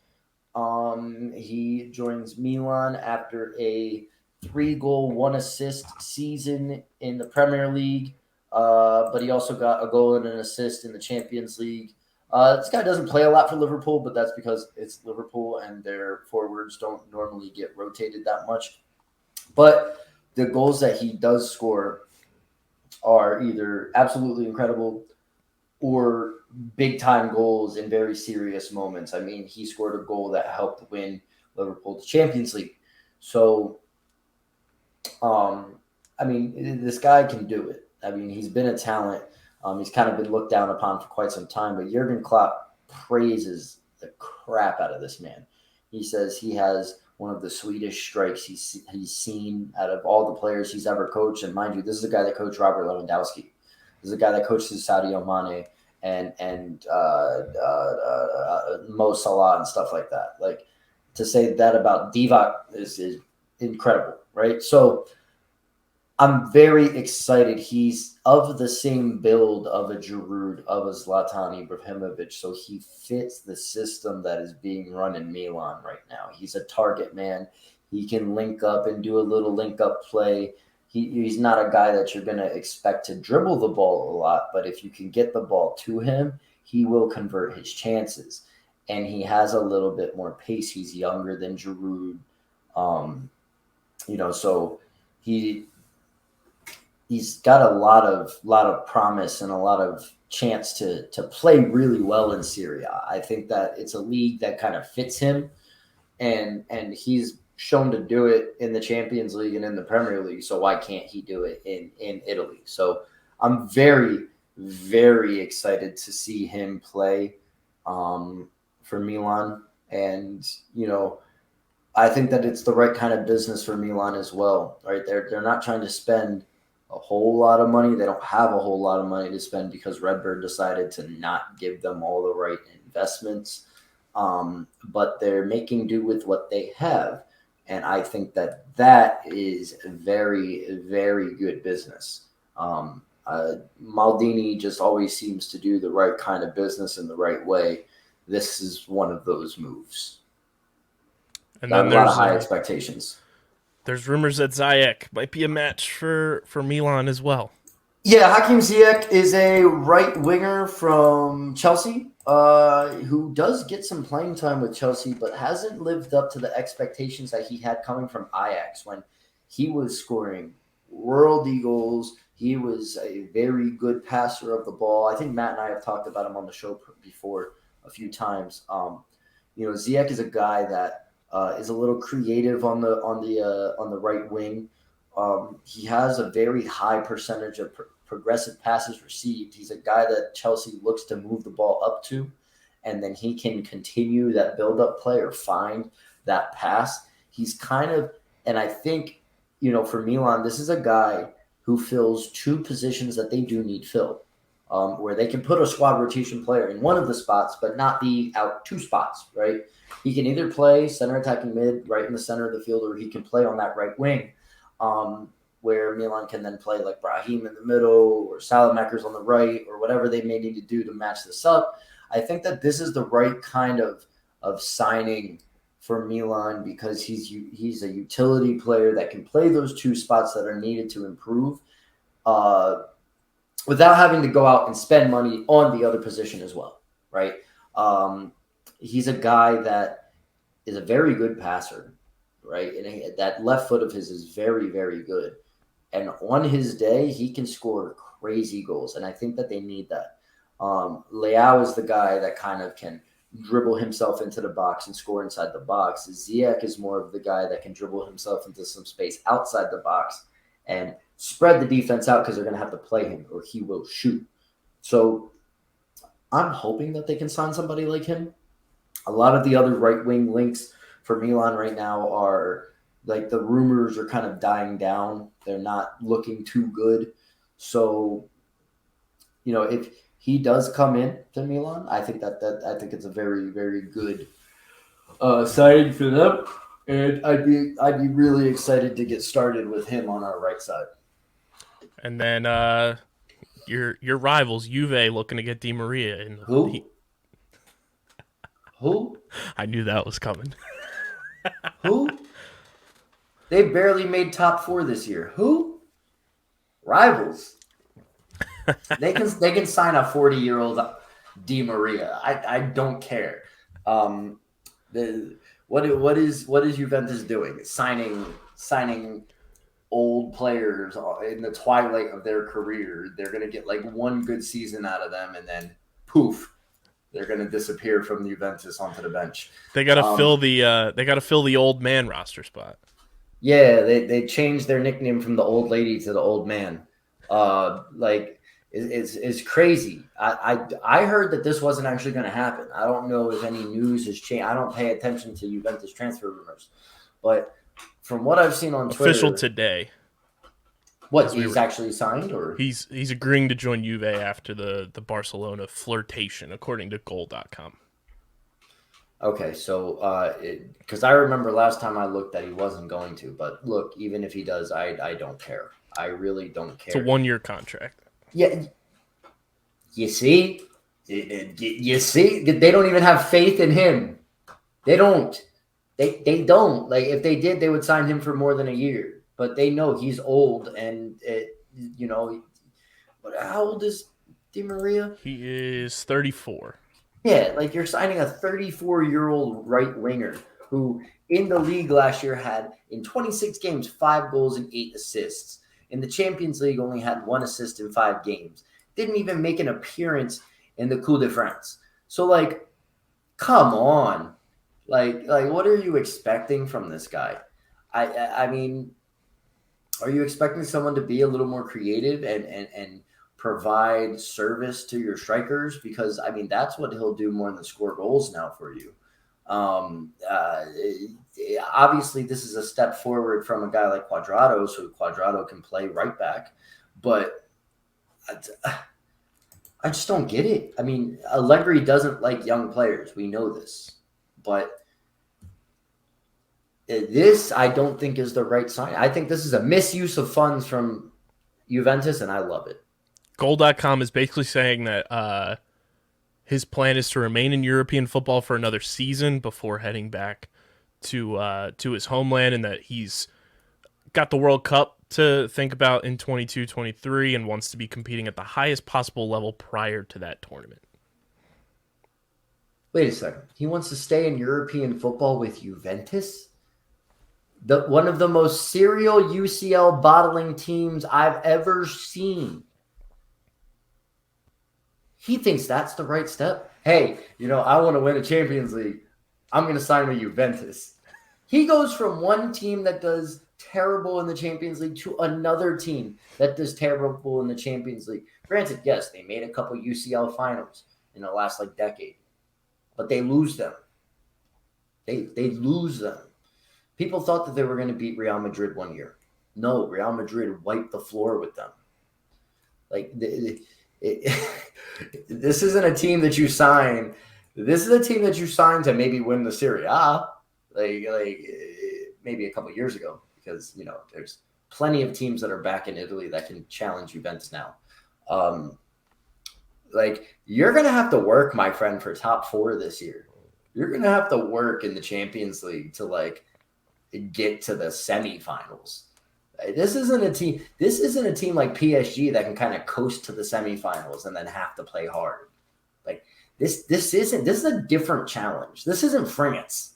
He joins Milan after a 3-goal, 1-assist season in the Premier League. But he also got a goal and an assist in the Champions League. This guy doesn't play a lot for Liverpool, but that's because it's Liverpool and their forwards don't normally get rotated that much. But the goals that he does score are either absolutely incredible or big time goals in very serious moments. I mean, he scored a goal that helped win Liverpool the Champions League. So, I mean, this guy can do it. I mean, he's been a talent. He's kind of been looked down upon for quite some time, but Jurgen Klopp praises the crap out of this man. He says he has one of the sweetest strikes he's seen out of all the players he's ever coached. And mind you, this is a guy that coached Robert Lewandowski. This is a guy that coaches Sadio Mane and Mo Salah and stuff like that. Like, to say that about Divock is incredible, right? So I'm very excited. He's of the same build of a Giroud, of a Zlatan Ibrahimovic, so he fits the system that is being run in Milan right now. He's a target man. He can link up and do a little link-up play. He's not a guy that you're going to expect to dribble the ball a lot, but if you can get the ball to him, he will convert his chances. And he has a little bit more pace. He's younger than Giroud. So he's got a lot of promise and a lot of chance to play really well in Serie. I think that it's a league that kind of fits him, and he's shown to do it in the Champions League and in the Premier League. So why can't he do it in Italy? So I'm very, very excited to see him play for Milan, and I think that it's the right kind of business for Milan as well. Right? They're not trying to spend a whole lot of money. They don't have a whole lot of money to spend because Redbird decided to not give them all the right investments. But they're making do with what they have. And I think that is very, very good business. Maldini just always seems to do the right kind of business in the right way. This is one of those moves. And then there's a lot of high expectations. There's rumors that Ziyech might be a match for Milan as well. Yeah, Hakim Ziyech is a right winger from Chelsea who does get some playing time with Chelsea, but hasn't lived up to the expectations that he had coming from Ajax when he was scoring worldy goals. He was a very good passer of the ball. I think Matt and I have talked about him on the show before a few times. Ziyech is a guy that is a little creative on the right wing. He has a very high percentage of progressive passes received. He's a guy that Chelsea looks to move the ball up to, and then he can continue that build-up play or find that pass. He's kind of, and I think, for Milan, this is a guy who fills two positions that they do need filled, where they can put a squad rotation player in one of the spots, but not be out two spots, right? He can either play center attacking mid right in the center of the field, or he can play on that right wing, where Milan can then play like Brahim in the middle or Salamakers on the right or whatever they may need to do to match this up. I think that this is the right kind of signing for Milan because he's a utility player that can play those two spots that are needed to improve without having to go out and spend money on the other position as well, right? He's a guy that is a very good passer, right? And that left foot of his is very, very good. And on his day, he can score crazy goals. And I think that they need that. Leao is the guy that kind of can dribble himself into the box and score inside the box. Ziyech is more of the guy that can dribble himself into some space outside the box and spread the defense out because they're going to have to play him or he will shoot. So I'm hoping that they can sign somebody like him. A lot of the other right-wing links for Milan right now are like the rumors are kind of dying down. They're not looking too good. So, if he does come in to Milan, I think I think it's a very, very good signing for them. And I'd be really excited to get started with him on our right side. And then your rivals, Juve, looking to get Di Maria in. Who? Who? I knew that was coming. Who? They barely made top 4 this year. Who? Rivals. They can sign a 40-year-old Di Maria. I don't care. What is Juventus doing? Signing old players in the twilight of their career. They're going to get like one good season out of them, and then poof, they're going to disappear from Juventus onto the bench. They got to fill the old man roster spot. Yeah, they changed their nickname from the old lady to the old man. It's crazy. I heard that this wasn't actually going to happen. I don't know if any news has changed. I don't pay attention to Juventus transfer rumors, but from what I've seen on Twitter, official today. What, he's actually signed, or he's agreeing to join Juve after the Barcelona flirtation, according to Goal.com. Okay, so because I remember last time I looked that he wasn't going to, but look, even if he does, I don't care. I really don't care. It's a 1-year contract. Yeah, you see, they don't even have faith in him. They don't. They don't. Like, if they did, they would sign him for more than a year. But they know he's old, and how old is Di Maria? He is 34. Yeah, like, you're signing a 34-year-old right winger who in the league last year had, in 26 games, 5 goals and 8 assists. In the Champions League, only had 1 assist in 5 games. Didn't even make an appearance in the Coupe de France. So, like, come on. Like, what are you expecting from this guy? I mean, are you expecting someone to be a little more creative and provide service to your strikers? Because, I mean, that's what he'll do more than score goals now for you. Obviously, this is a step forward from a guy like Cuadrado, so Cuadrado can play right back. But I just don't get it. I mean, Allegri doesn't like young players. We know this. But this, I don't think, is the right sign. I think this is a misuse of funds from Juventus, and I love it. Goal.com is basically saying that his plan is to remain in European football for another season before heading back to his homeland, and that he's got the World Cup to think about in 22-23 and wants to be competing at the highest possible level prior to that tournament. Wait a second. He wants to stay in European football with Juventus? One of the most serial UCL bottling teams I've ever seen. He thinks that's the right step. Hey, I want to win a Champions League. I'm going to sign with Juventus. He goes from one team that does terrible in the Champions League to another team that does terrible in the Champions League. Granted, yes, they made a couple UCL finals in the last decade, but they lose them. They lose them. People thought that they were going to beat Real Madrid one year. No, Real Madrid wiped the floor with them. This isn't a team that you sign. This is a team that you sign to maybe win the Serie A, maybe a couple of years ago, because there's plenty of teams that are back in Italy that can challenge Juventus now. You're gonna have to work, my friend, for top 4 this year. You're gonna have to work in the Champions League to get to the semifinals. This isn't a team like PSG that can kind of coast to the semifinals and then have to play hard. This is a different challenge. This isn't France.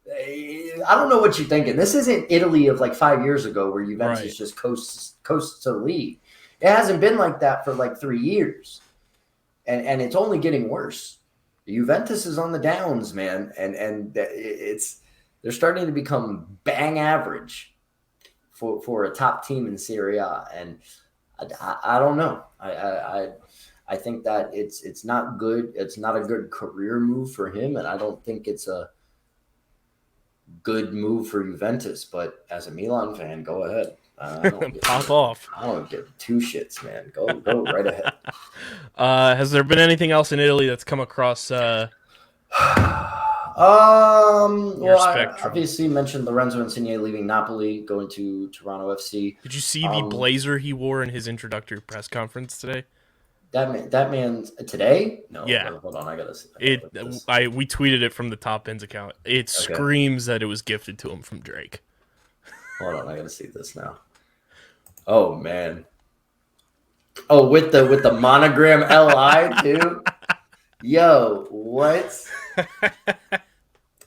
I don't know what you're thinking. This isn't Italy of 5 years ago where Juventus just coasts to the league. It hasn't been like that for 3 years. And it's only getting worse. Juventus is on the downs, man. And they're starting to become bang average for a top team in Serie A. And I don't know. I think that it's not good. It's not a good career move for him, and I don't think it's a good move for Juventus. But as a Milan fan, go ahead. Pop off. I don't give 2 shits, man. Go right ahead. Has there been anything else in Italy that's come across? Well, I obviously mentioned Lorenzo Insigne leaving Napoli, going to Toronto FC. Did you see the blazer he wore in his introductory press conference today? That man today? No. Yeah. Hold on, I gotta see. We tweeted it from the Top Ends account. It screams that it was gifted to him from Drake. Hold on, I gotta see this now. Oh man. Oh, with the monogram LI too. Yo, what?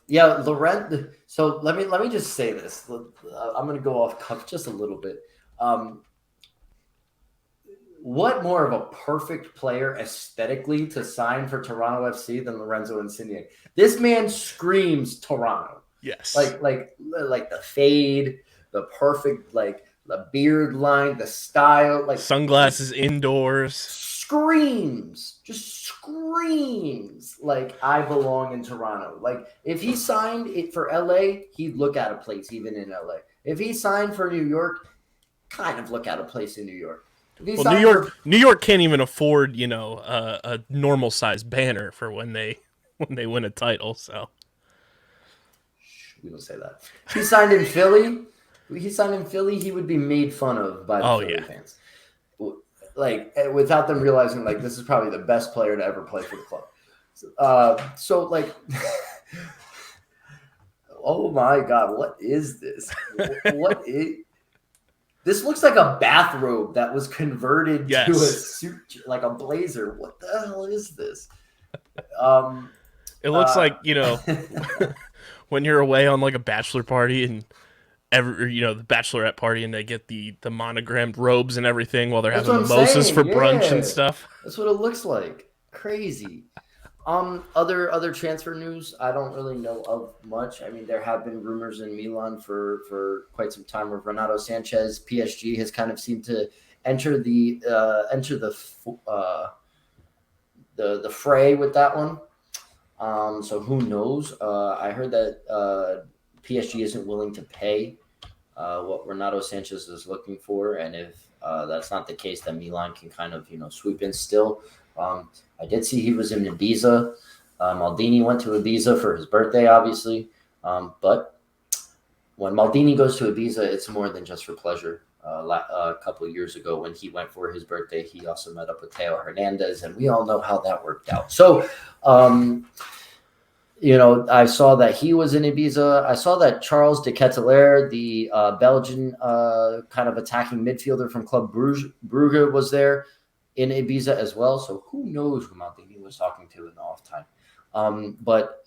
Yeah, Lorenzo. So let me just say this. I'm gonna go off cuff just a little bit. What more of a perfect player aesthetically to sign for Toronto FC than Lorenzo Insigne? This man screams Toronto. Yes. Like the fade, the perfect the beard line, the style, like sunglasses indoors. Just screams like I belong in Toronto. Like if he signed it for LA, he'd look out of place even in LA. If he signed for New York, kind of look out of place in New York. Well, New York can't even afford, a normal size banner for when they win a title. So we don't say that. If he signed in Philly, he would be made fun of by the Philly fans. Like without them realizing, like this is probably the best player to ever play for the club. So like, oh my God, what is this? This looks like a bathrobe that was converted to a suit, like a blazer. What the hell is this? It looks like, when you're away on like a bachelor party and the bachelorette party and they get the monogrammed robes and everything while they're having mimosas for brunch and stuff. That's what it looks like. Crazy. Other transfer news, I don't really know of much. I mean, there have been rumors in Milan for quite some time of Renato Sanchez. PSG has kind of seemed to enter the fray with that one. So who knows? I heard that PSG isn't willing to pay what Renato Sanchez is looking for, and if that's not the case, then Milan can kind of swoop in still. I did see he was in Ibiza. Maldini went to Ibiza for his birthday, obviously. But when Maldini goes to Ibiza, it's more than just for pleasure. A couple of years ago when he went for his birthday, he also met up with Theo Hernandez, and we all know how that worked out. So, I saw that he was in Ibiza. I saw that Charles de Ketelaere, the Belgian kind of attacking midfielder from Club Brugge, was there in Ibiza as well. So who knows who Maldini was talking to in the off time. But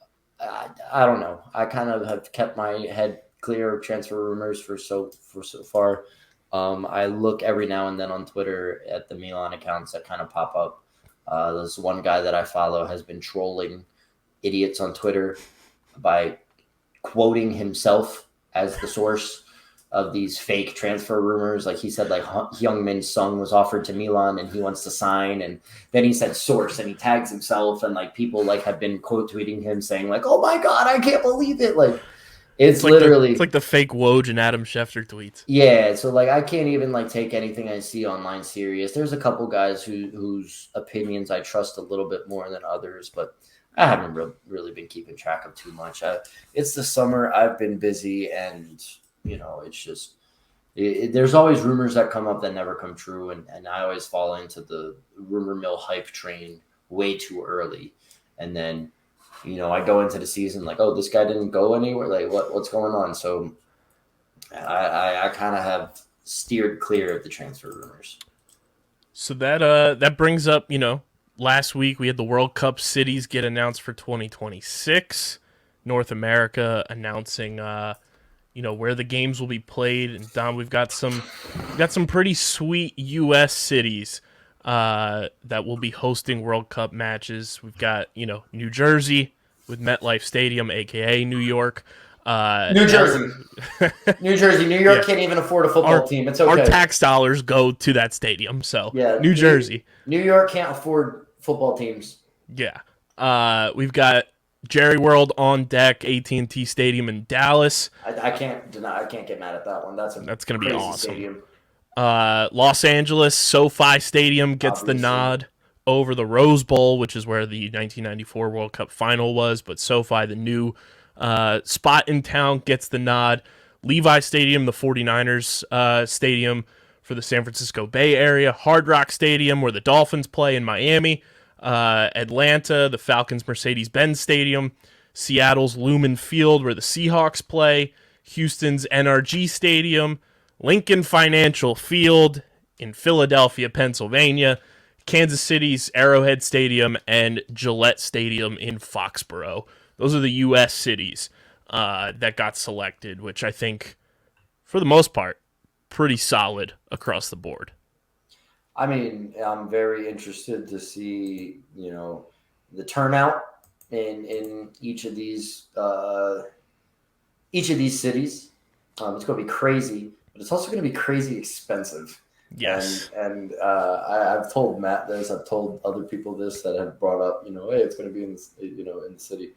I don't know. I kind of have kept my head clear of transfer rumors for so far. I look every now and then on Twitter at the Milan accounts that kind of pop up. This one guy that I follow has been trolling idiots on Twitter by quoting himself as the source of these fake transfer rumors. Like he said, like Heung-min Son was offered to Milan and he wants to sign. And then he said source and he tags himself. And like people like have been quote tweeting him saying like, oh my God, I can't believe it. Like it's literally it's like the fake Woj and Adam Schefter tweets. Yeah. So like, I can't even like take anything I see online serious. There's a couple guys whose opinions I trust a little bit more than others, but I haven't really been keeping track of too much. It's the summer. I've been busy and it's just there's always rumors that come up that never come true. And I always fall into the rumor mill hype train way too early. And then, I go into the season like, oh, this guy didn't go anywhere. Like what's going on? So I kind of have steered clear of the transfer rumors. So that brings up, last week we had the World Cup cities get announced for 2026. North America announcing where the games will be played. And Dom, we've got some pretty sweet US cities that will be hosting World Cup matches. We've got, New Jersey with MetLife Stadium, aka New York. New Jersey. New York can't even afford a football team. It's okay. Our tax dollars go to that stadium. So New Jersey. New York can't afford football teams. Yeah. We've got Jerry World on deck, AT&T Stadium in Dallas. I can't get mad at that one. That's going to be awesome. Stadium. Los Angeles SoFi Stadium gets the nod over the Rose Bowl, which is where the 1994 World Cup final was. But SoFi, the new spot in town, gets the nod. Levi Stadium, the 49ers stadium for the San Francisco Bay Area. Hard Rock Stadium, where the Dolphins play in Miami. Atlanta, the Falcons Mercedes-Benz Stadium. Seattle's Lumen Field, where the Seahawks play. Houston's NRG Stadium. Lincoln Financial Field in Philadelphia, Pennsylvania. Kansas City's Arrowhead Stadium and Gillette Stadium in Foxborough. Those are the U.S. cities that got selected, which I think, for the most part, pretty solid across the board. I mean, I'm very interested to see, the turnout in each of these cities. It's going to be crazy, but it's also going to be crazy expensive. Yes. And I've told Matt this. I've told other people this that have brought up, hey, it's going to be in the city.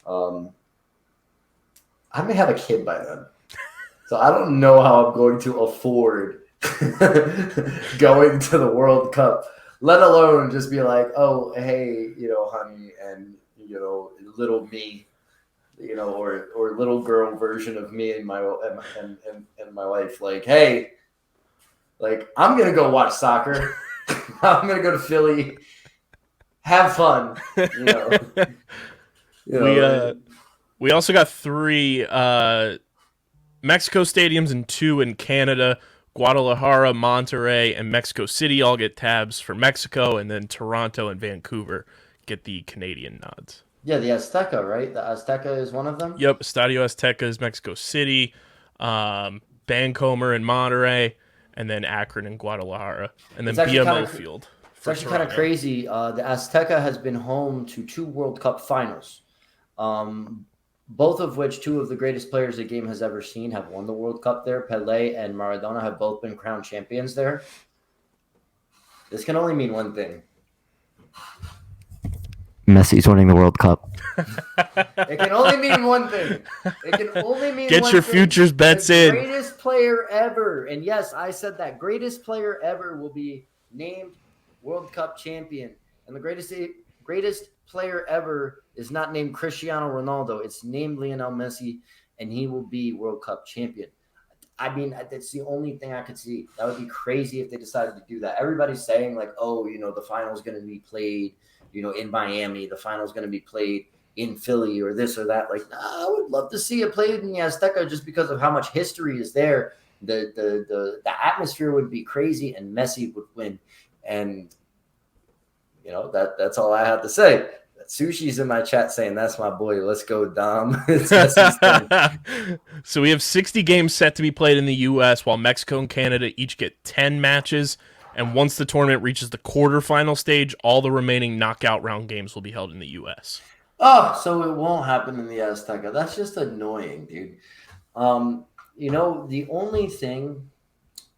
I may have a kid by then, so I don't know how I'm going to afford going to the World Cup, let alone just be like, oh, hey, honey, and little me, or little girl version of me and my wife, like, hey, like, I'm gonna go watch soccer. I'm gonna go to Philly, have fun. We also got 3 Mexico stadiums and 2 in Canada. Guadalajara, Monterrey, and Mexico City all get tabs for Mexico, and then Toronto and Vancouver get the Canadian nods. Yeah, the Azteca, right? The Azteca is one of them? Yep, Estadio Azteca is Mexico City, Bancomer and Monterrey, and then Akron and Guadalajara, and then BMO Field. It's actually kind of crazy. The Azteca has been home to 2 World Cup finals, both of which 2 of the greatest players the game has ever seen have won the World Cup there. Pelé and Maradona have both been crowned champions there. This can only mean one thing. Messi's winning the World Cup. It can only mean one thing. It can only mean Get one your thing. futures bets in. Greatest player ever. And yes, I said that. Greatest player ever will be named World Cup champion. And the greatest player ever is not named Cristiano Ronaldo. It's named Lionel Messi, and he will be World Cup champion. I mean, that's the only thing I could see. That would be crazy if they decided to do that. Everybody's saying, like, oh, the final's going to be played, in Miami. The final's going to be played in Philly or this or that. Like, I would love to see it played in the Azteca just because of how much history is there. The atmosphere would be crazy, and Messi would win. And, that's all I have to say. Sushi's in my chat saying, that's my boy. Let's go, Dom. So we have 60 games set to be played in the U.S., while Mexico and Canada each get 10 matches. And once the tournament reaches the quarterfinal stage, all the remaining knockout round games will be held in the U.S. Oh, so it won't happen in the Azteca. That's just annoying, dude. The only thing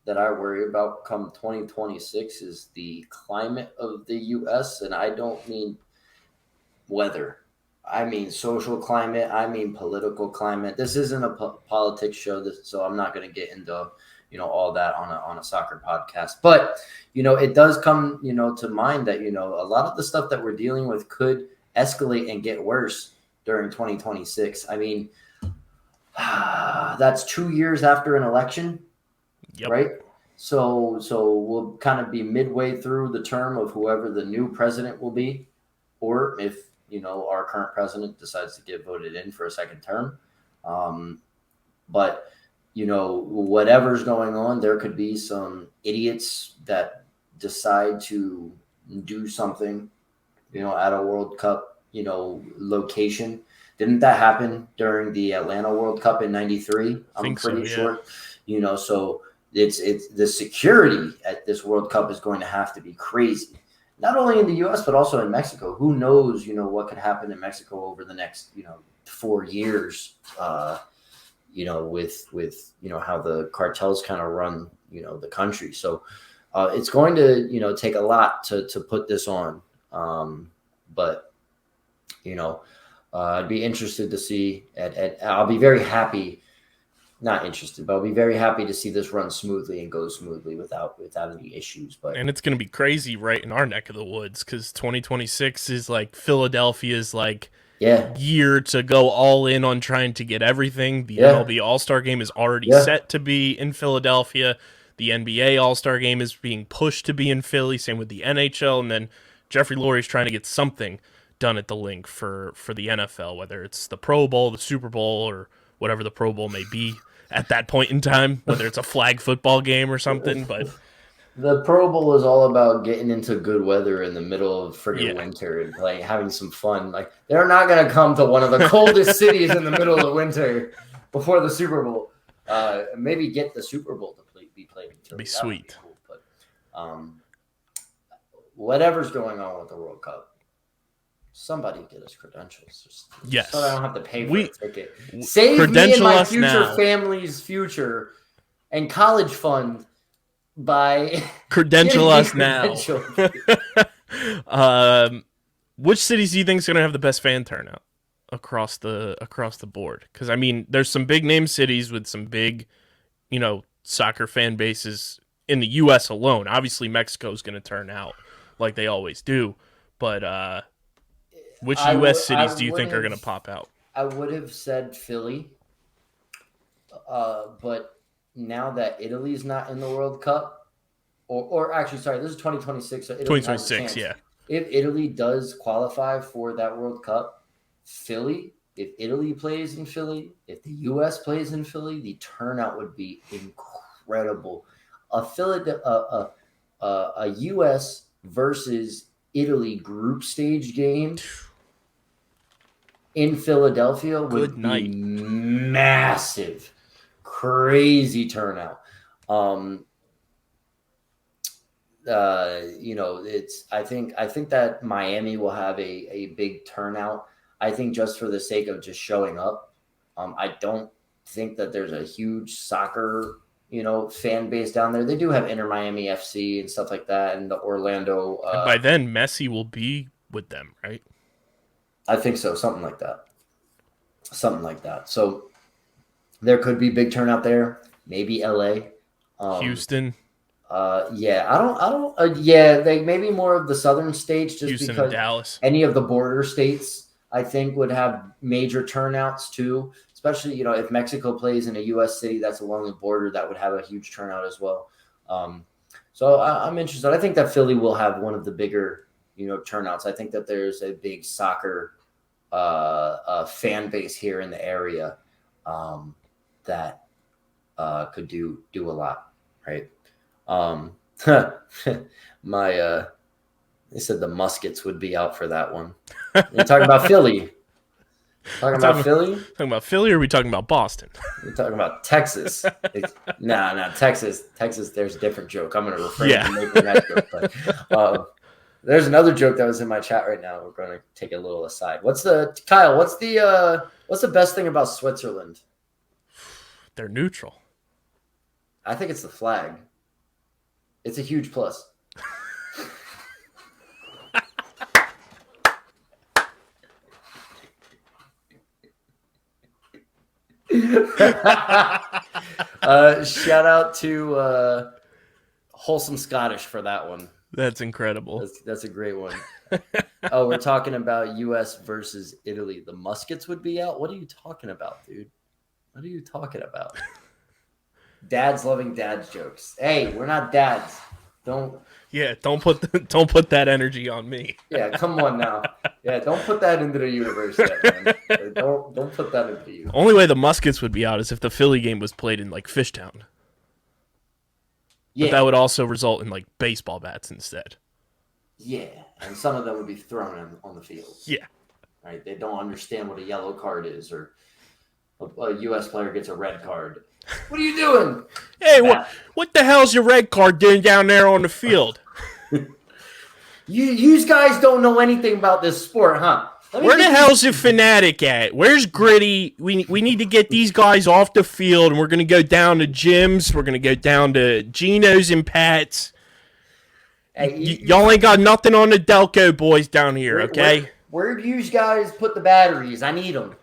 that I worry about come 2026 is the climate of the U.S., and I don't mean weather. I mean social climate. I mean political climate. This isn't a politics show, so I'm not going to get into all that on a soccer podcast. But it does come to mind that a lot of the stuff that we're dealing with could escalate and get worse during 2026. I mean, that's 2 years after an election, yep. Right? So we'll kind of be midway through the term of whoever the new president will be, or if our current president decides to get voted in for a second term. But whatever's going on, there could be some idiots that decide to do something, at a World Cup, location. Didn't that happen during the Atlanta World Cup in '93? I'm pretty sure. So it's the security at this World Cup is going to have to be crazy. Not only in the U.S., but also in Mexico. Who knows, what could happen in Mexico over the next, 4 years, with how the cartels kind of run, the country. So it's going to, take a lot to put this on. But, I'd be interested to see, I'll be very happy. Not interested, but I'll be very happy to see this run smoothly and go smoothly without any issues. And it's going to be crazy right in our neck of the woods because 2026 is like Philadelphia's year to go all in on trying to get everything. The MLB All-Star Game is already set to be in Philadelphia. The NBA All-Star Game is being pushed to be in Philly. Same with the NHL, and then Jeffrey Lurie's trying to get something done at the link for the NFL, whether it's the Pro Bowl, the Super Bowl, or whatever the Pro Bowl may be at that point in time, whether it's a flag football game or something. But The Pro Bowl is all about getting into good weather in the middle of friggin' Yeah. winter and having some fun. Like they're not gonna come to one of the coldest cities in the middle of the winter before the Super Bowl. Maybe get the Super Bowl to be played in Philly. Be That would sweet. be cool. But whatever's going on with the World Cup, somebody get us credentials. Yes. So I don't have to pay for a ticket. Save me and credential my us future now. family's future and college fund by Credential us now. credentials. Which cities do you think is going to have the best fan turnout across the board? Because I mean, there's some big name cities with some big, soccer fan bases in the U.S. alone. Obviously, Mexico is going to turn out like they always do. But which U.S. cities do you think are going to pop out? I would have said Philly, but now that Italy's not in the World Cup, or actually, sorry, this is 2026. So Italy 2026, yeah. If Italy does qualify for that World Cup, Philly, if Italy plays in Philly, if the U.S. plays in Philly, the turnout would be incredible. A U.S. versus Italy group stage game in Philadelphia would be massive. Crazy turnout. I think that Miami will have a big turnout. I think just for the sake of just showing up. I don't think that there's a huge soccer, fan base down there. They do have Inter Miami FC and stuff like that, and the Orlando. And by then, Messi will be with them, right? I think so, something like that. So there could be big turnout there. Maybe LA, Houston. They maybe more of the southern states, just Houston because and Dallas. Any of the border states, I think, would have major turnouts too. Especially, if Mexico plays in a U.S. city that's along the border, that would have a huge turnout as well. So I'm interested. I think that Philly will have one of the bigger, turnouts. I think that there's a big soccer fan base here in the area that could do a lot, right? They said the Muskets would be out for that one. You're talking about Philly. Talking about Philly? Talking about Philly, or are we talking about Boston? We're talking about Texas. Texas. Texas, there's a different joke. I'm going to refrain from making that joke. But there's another joke that was in my chat right now. We're going to take a little aside. What's the best thing about Switzerland? They're neutral. I think it's the flag. It's a huge plus. Shout out to Wholesome Scottish for that one. That's incredible. That's a great one. Oh, we're talking about U.S. versus Italy. The Muskets would be out? What are you talking about, dude? What are you talking about? Dads loving dads jokes. Hey, we're not dads. Don't put that energy on me. Yeah, come on now. Yeah, don't put that into the universe yet, man. Don't put that into you. Only way the Muskets would be out is if the Philly game was played in like Fishtown. Yeah. But that would also result in like baseball bats instead. Yeah, and some of them would be thrown on the field. Yeah. Right? They don't understand what a yellow card is, or a U.S. player gets a red card. What are you doing? Hey, what the hell's your red card doing down there on the field? You guys don't know anything about this sport, huh? Where the hell's the fanatic at? Where's Gritty? We need to get these guys off the field, and we're going to go down to Jim's. We're going to go down to Gino's and Pat's. Hey, y'all ain't got nothing on the Delco boys down here, okay? Where do you guys put the batteries? I need them.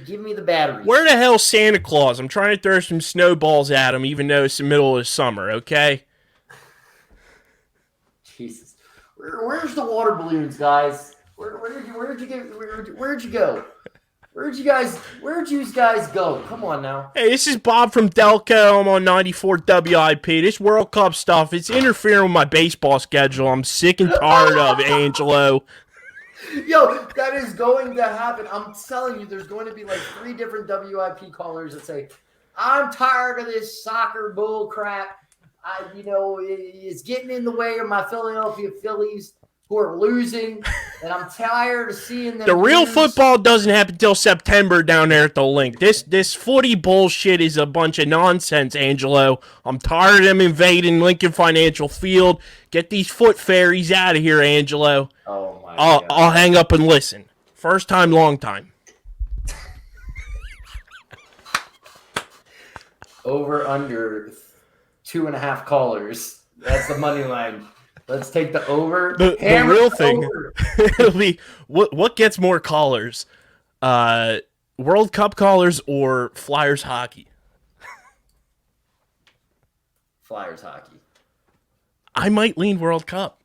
Give me the batteries. Where the hell's Santa Claus? I'm trying to throw some snowballs at him, even though it's the middle of summer, okay? Jesus. Where's the water balloons, guys? Where'd you go? Where'd you guys go? Come on now. Hey, this is Bob from Delco. I'm on 94 WIP. This World Cup stuff, it's interfering with my baseball schedule. I'm sick and tired of it, Angelo. Yo, that is going to happen. I'm telling you, there's going to be like 3 different WIP callers that say, I'm tired of this soccer bull crap. it's getting in the way of my Philadelphia Phillies who are losing, and I'm tired of seeing them. The real lose. football doesn't happen until September down there at the link. This footy bullshit is a bunch of nonsense, Angelo. I'm tired of them invading Lincoln Financial Field. Get these foot fairies out of here, Angelo. Oh my God. I'll hang up and listen. First time, long time. Over under 2.5 callers. That's the money line. Let's take the over. The real thing, it'll be what gets more callers, World Cup callers or Flyers hockey? Flyers hockey. I might lean World Cup.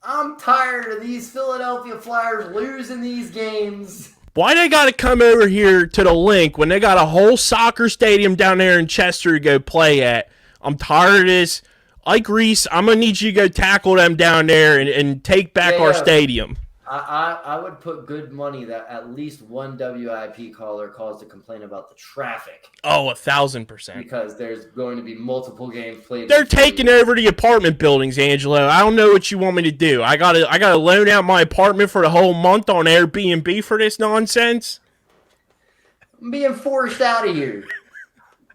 I'm tired of these Philadelphia Flyers losing these games. Why they got to come over here to the link when they got a whole soccer stadium down there in Chester to go play at? I'm tired of this. Ike Reese, I'm going to need you to go tackle them down there and take back our stadium. I would put good money that at least one WIP caller calls to complain about the traffic. Oh, 1,000%. Because there's going to be multiple games played. They're taking over the apartment buildings, Angelo. I don't know what you want me to do. I gotta loan out my apartment for the whole month on Airbnb for this nonsense. I'm being forced out of here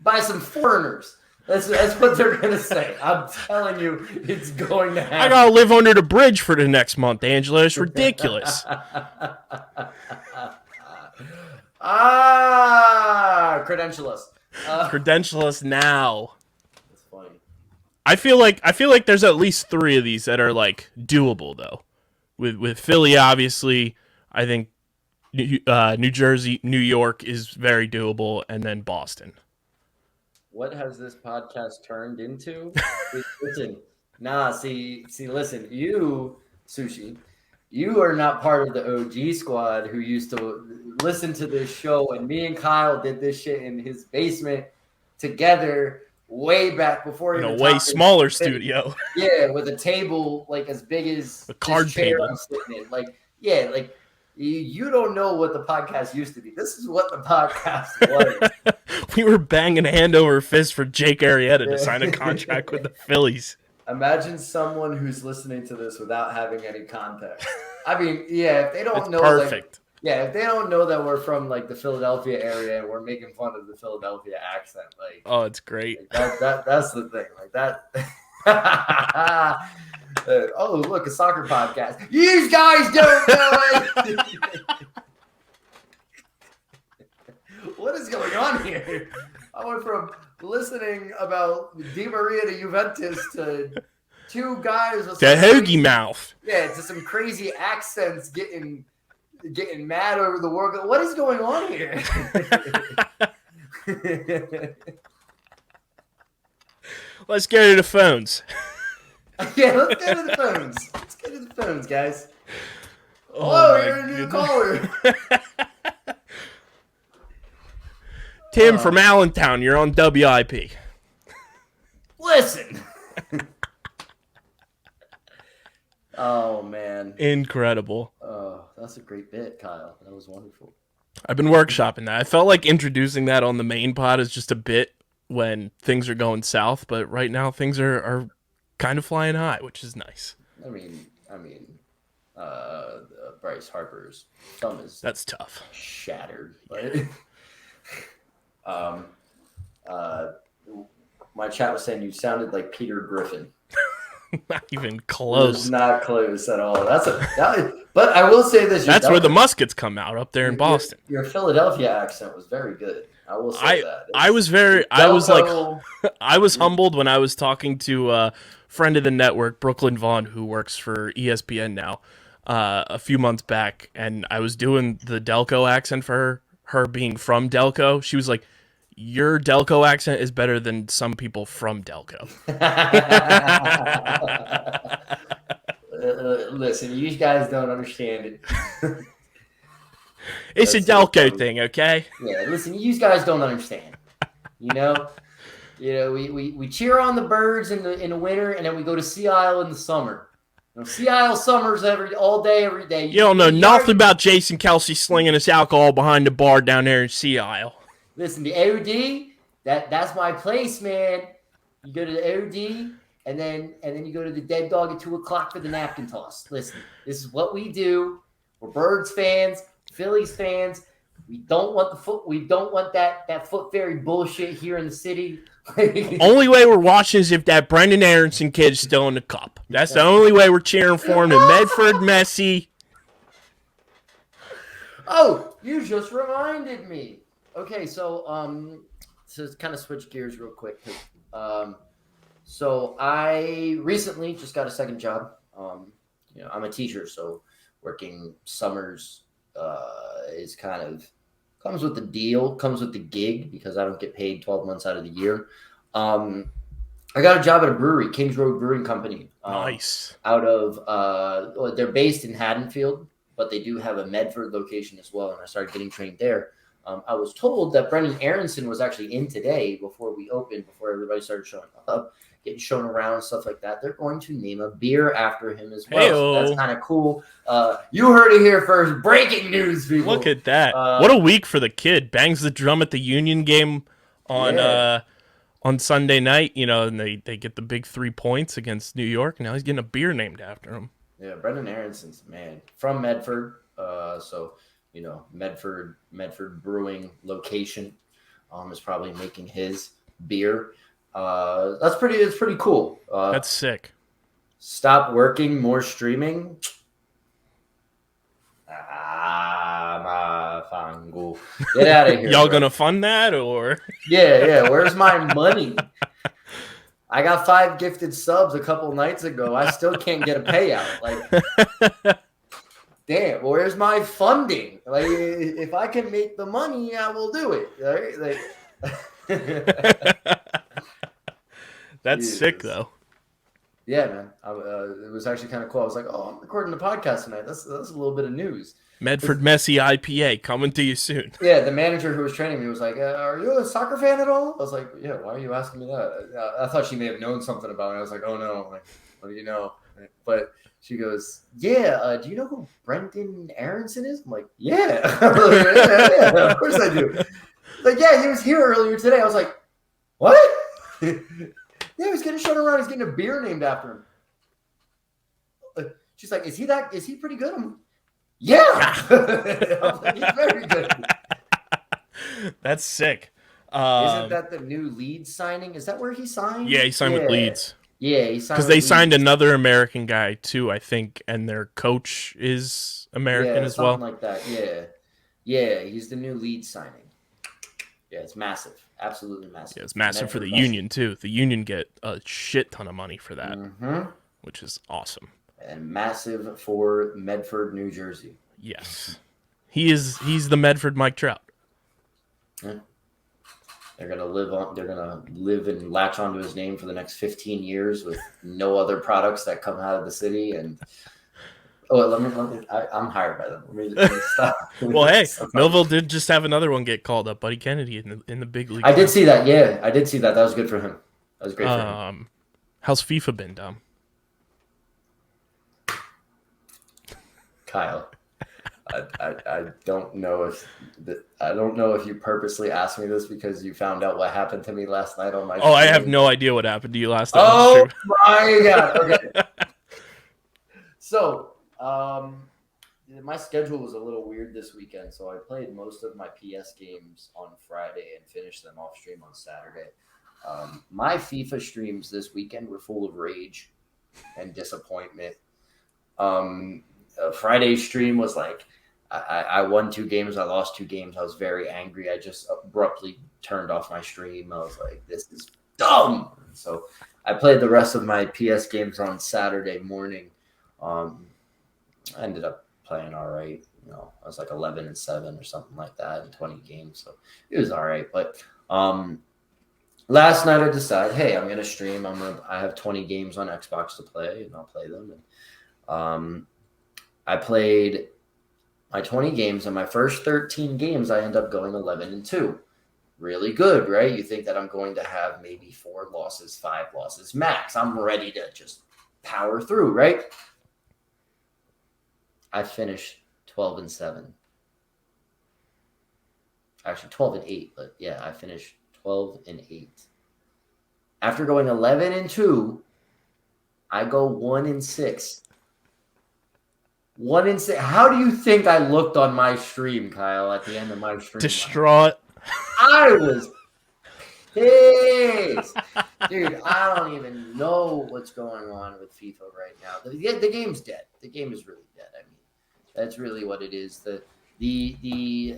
by some foreigners. That's what they're going to say. I'm telling you, it's going to happen. I got to live under the bridge for the next month, Angelo. It's ridiculous. Credential us. Credential us now. That's funny. I feel like there's at least 3 of these that are like doable though. With Philly, obviously, I think New Jersey, New York is very doable, and then Boston. What has this podcast turned into? Listen, listen, you, Sushi, you are not part of the OG squad who used to listen to this show, and me and Kyle did this shit in his basement together way back before. In a way smaller studio. Yeah, with a table like as big as a card table. I'm sitting in. Like you don't know what the podcast used to be. This is what the podcast was. We were banging hand over fist for Jake Arrieta to sign a contract with the Phillies. Imagine someone who's listening to this without having any context. I mean, yeah, if they don't know, perfect. If they don't know that we're from like the Philadelphia area and we're making fun of the Philadelphia accent, like, oh, it's great. That's the thing, like that. Oh, look, a soccer podcast. You guys don't know it. What is going on here? I went from listening about Di Maria to Juventus to 2 guys with the hoagie mouth. Yeah, to some crazy accents getting mad over the world. What is going on here? Let's go to the phones. Yeah, let's go to the phones. Let's go to the phones, guys. Oh, you're a new caller. Tim from Allentown, you're on WIP. Listen. Oh, man. Incredible. Oh, that's a great bit, Kyle. That was wonderful. I've been workshopping that. I felt like introducing that on the main pod is just a bit when things are going south, but right now things are kind of flying high, which is nice. I mean, Bryce Harper's thumb is that's tough. Shattered. But, my chat was saying you sounded like Peter Griffin. Not even close. Not close at all. But I will say this. That's where the muskets come out up there in Boston. Your Philadelphia accent was very good. I will say that. I was humbled when I was talking to a friend of the network, Brooklyn Vaughn, who works for ESPN now, a few months back, and I was doing the Delco accent for her being from Delco. She was like, your Delco accent is better than some people from Delco. Listen, you guys don't understand it. It's a Delco thing, okay? Yeah, listen, you guys don't understand. You know, we cheer on the birds in the winter, and then we go to Sea Isle in the summer. Sea Isle summers all day, every day. You don't know nothing about Jason Kelsey slinging us alcohol behind the bar down there in Sea Isle. Listen, the OD, that's my place, man. You go to the OD, and then you go to the Dead Dog at 2:00 for the napkin toss. Listen, this is what we do. We're Birds fans, Phillies fans. We don't want that foot fairy bullshit here in the city. Only way we're watching is if that Brenden Aaronson kid's still in the cup. That's the only way we're cheering for him. And Medford Messi. Oh, you just reminded me. Okay, so to kind of switch gears real quick. So I recently just got a second job. I'm a teacher, so working summers is kind of comes with the deal, comes with the gig because I don't get paid 12 months out of the year. I got a job at a brewery, Kings Road Brewing Company. Nice. Out of they're based in Haddonfield, but they do have a Medford location as well, and I started getting trained there. I was told that Brenden Aaronson was actually in today before we opened, before everybody started showing up, getting shown around and stuff like that. They're going to name a beer after him as well. So that's kind of cool. You heard it here first. Breaking news, people. Look at that. What a week for the kid. Bangs the drum at the Union game on Sunday night, and they get the big 3 points against New York. Now he's getting a beer named after him. Yeah, Brenden Aaronson's man from Medford. So Medford Brewing location is probably making his beer. It's pretty cool. That's sick. Stop working, more streaming. Get out of here. Y'all gonna fund that or? Yeah. Where's my money? I got 5 gifted subs a couple nights ago. I still can't get a payout. Like, damn, where's my funding? Like, if I can make the money, I will do it. Right? Like, that's sick, though. Yeah, man. It was actually kind of cool. I was like, oh, I'm recording the podcast tonight. That's a little bit of news. Medford Messi IPA coming to you soon. Yeah, the manager who was training me was like, are you a soccer fan at all? I was like, yeah, why are you asking me that? I thought she may have known something about it. I was like, oh, no. Like, what do you know? But she goes, yeah, do you know who Brenden Aaronson is? I'm like, yeah. Yeah, of course I do. Like, yeah, he was here earlier today. I was like, what? Yeah, he's getting shown around. He's getting a beer named after him. She's like, is he pretty good? I'm like, yeah. He's very good. That's sick. Isn't that the new Leeds signing? Is that where he signed? Yeah, he signed with Leeds. Yeah, he signed because they signed another American guy too, I think, and their coach is American as well. Something like that. Yeah, he's the new Leeds signing. Yeah, it's massive. Absolutely massive. Yeah, it's massive for the Union too. The Union get a shit ton of money for that, which is awesome. And massive for Medford, New Jersey. Yes, he's the Medford Mike Trout. Yeah. They're gonna live and latch onto his name for the next 15 years with no other products that come out of the city. And I'm hired by them. Let me stop. Well, hey, Millville did just have another one get called up, Buddy Kennedy in the big league. I did see that. Yeah, I did see that. That was good for him. That was great for him. How's FIFA been, Dom? Kyle, I don't know if you purposely asked me this because you found out what happened to me last night on my stream. I have no idea what happened to you last night. Oh my god. Okay. So, my schedule was a little weird this weekend, so I played most of my PS games on Friday and finished them off stream on Saturday. My FIFA streams this weekend were full of rage and disappointment. Friday's stream was like, I won 2 games, I lost 2 games. I was very angry. I just abruptly turned off my stream. I was like, this is dumb. So I played the rest of my PS games on Saturday morning. I ended up playing all right. I was like 11-7 or something like that in 20 games. So it was all right. But last night I decided, hey, I'm going to stream. I have 20 games on Xbox to play, and I'll play them. And I played my 20 games, and my first 13 games, I end up going 11-2. Really good, right? You think that I'm going to have maybe 4 losses, 5 losses max. I'm ready to just power through, right? I finished 12-7. Actually, 12-8, but yeah, I finished 12-8. After going 11-2 I go 1-6. 1-6. How do you think I looked on my stream, Kyle, at the end of my stream? Distraught. I was pissed. Dude, I don't even know what's going on with FIFA right now. The game's dead. The game is really dead. I mean, that's really what it is. The EA,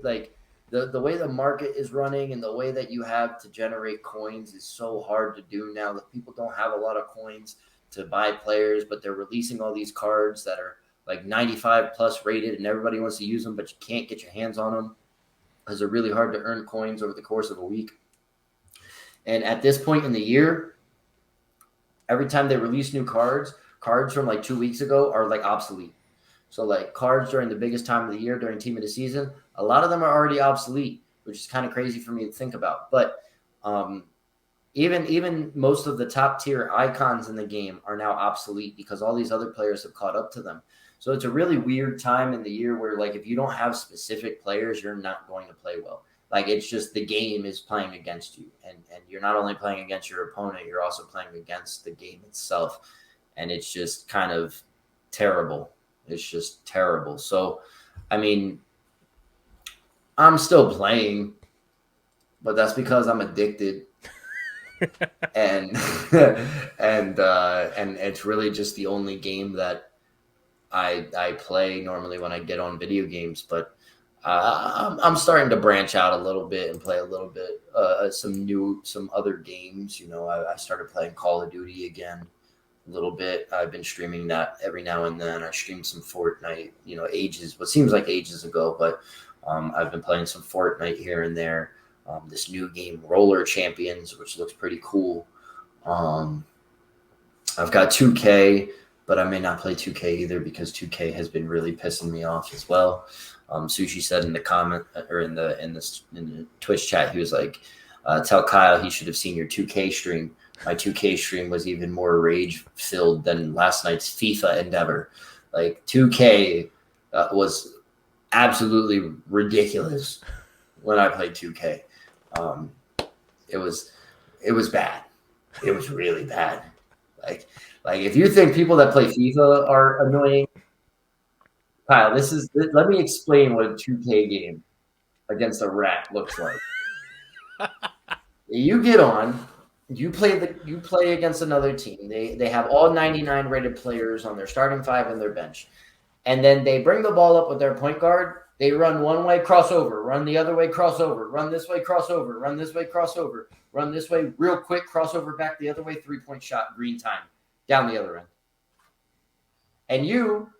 like the way the market is running and the way that you have to generate coins is so hard to do now that people don't have a lot of coins to buy players, but they're releasing all these cards that are like 95 plus rated and everybody wants to use them, but you can't get your hands on them because they're really hard to earn coins over the course of a week. And at this point in the year, every time they release new cards from like 2 weeks ago are like obsolete. So like cards during the biggest time of the year, during team of the season, a lot of them are already obsolete, which is kind of crazy for me to think about. But even most of the top tier icons in the game are now obsolete because all these other players have caught up to them. So it's a really weird time in the year where like if you don't have specific players, you're not going to play well. Like it's just the game is playing against you, and you're not only playing against your opponent, you're also playing against the game itself, and it's just kind of terrible. It's just terrible. So, I mean, I'm still playing, but that's because I'm addicted. and it's really just the only game that I play normally when I get on video games. But I'm starting to branch out a little bit and play a little bit some other games. You know, I started playing Call of Duty again a little bit. I've been streaming that every now and then. I streamed some Fortnite, you know, what seems like ages ago, but I've been playing some Fortnite here and there. This new game, Roller Champions, which looks pretty cool. I've got 2K, but I may not play 2K either because 2K has been really pissing me off as well. Sushi said in the comment or in the Twitch chat, he was like, "Tell Kyle he should have seen your 2K stream. My 2K stream was even more rage filled than last night's FIFA endeavor. Like 2K was absolutely ridiculous when I played 2K. It was bad. It was really bad. Like if you think people that play FIFA are annoying, Kyle, let me explain what a 2K game against a rat looks like. You get on, you play against another team. They have all 99 rated players on their starting five and their bench. And then they bring the ball up with their point guard. They run one way, crossover, run the other way, crossover, run this way, crossover, run this way, crossover, run this way, real quick, crossover back the other way, 3-point shot, green time, down the other end. And you,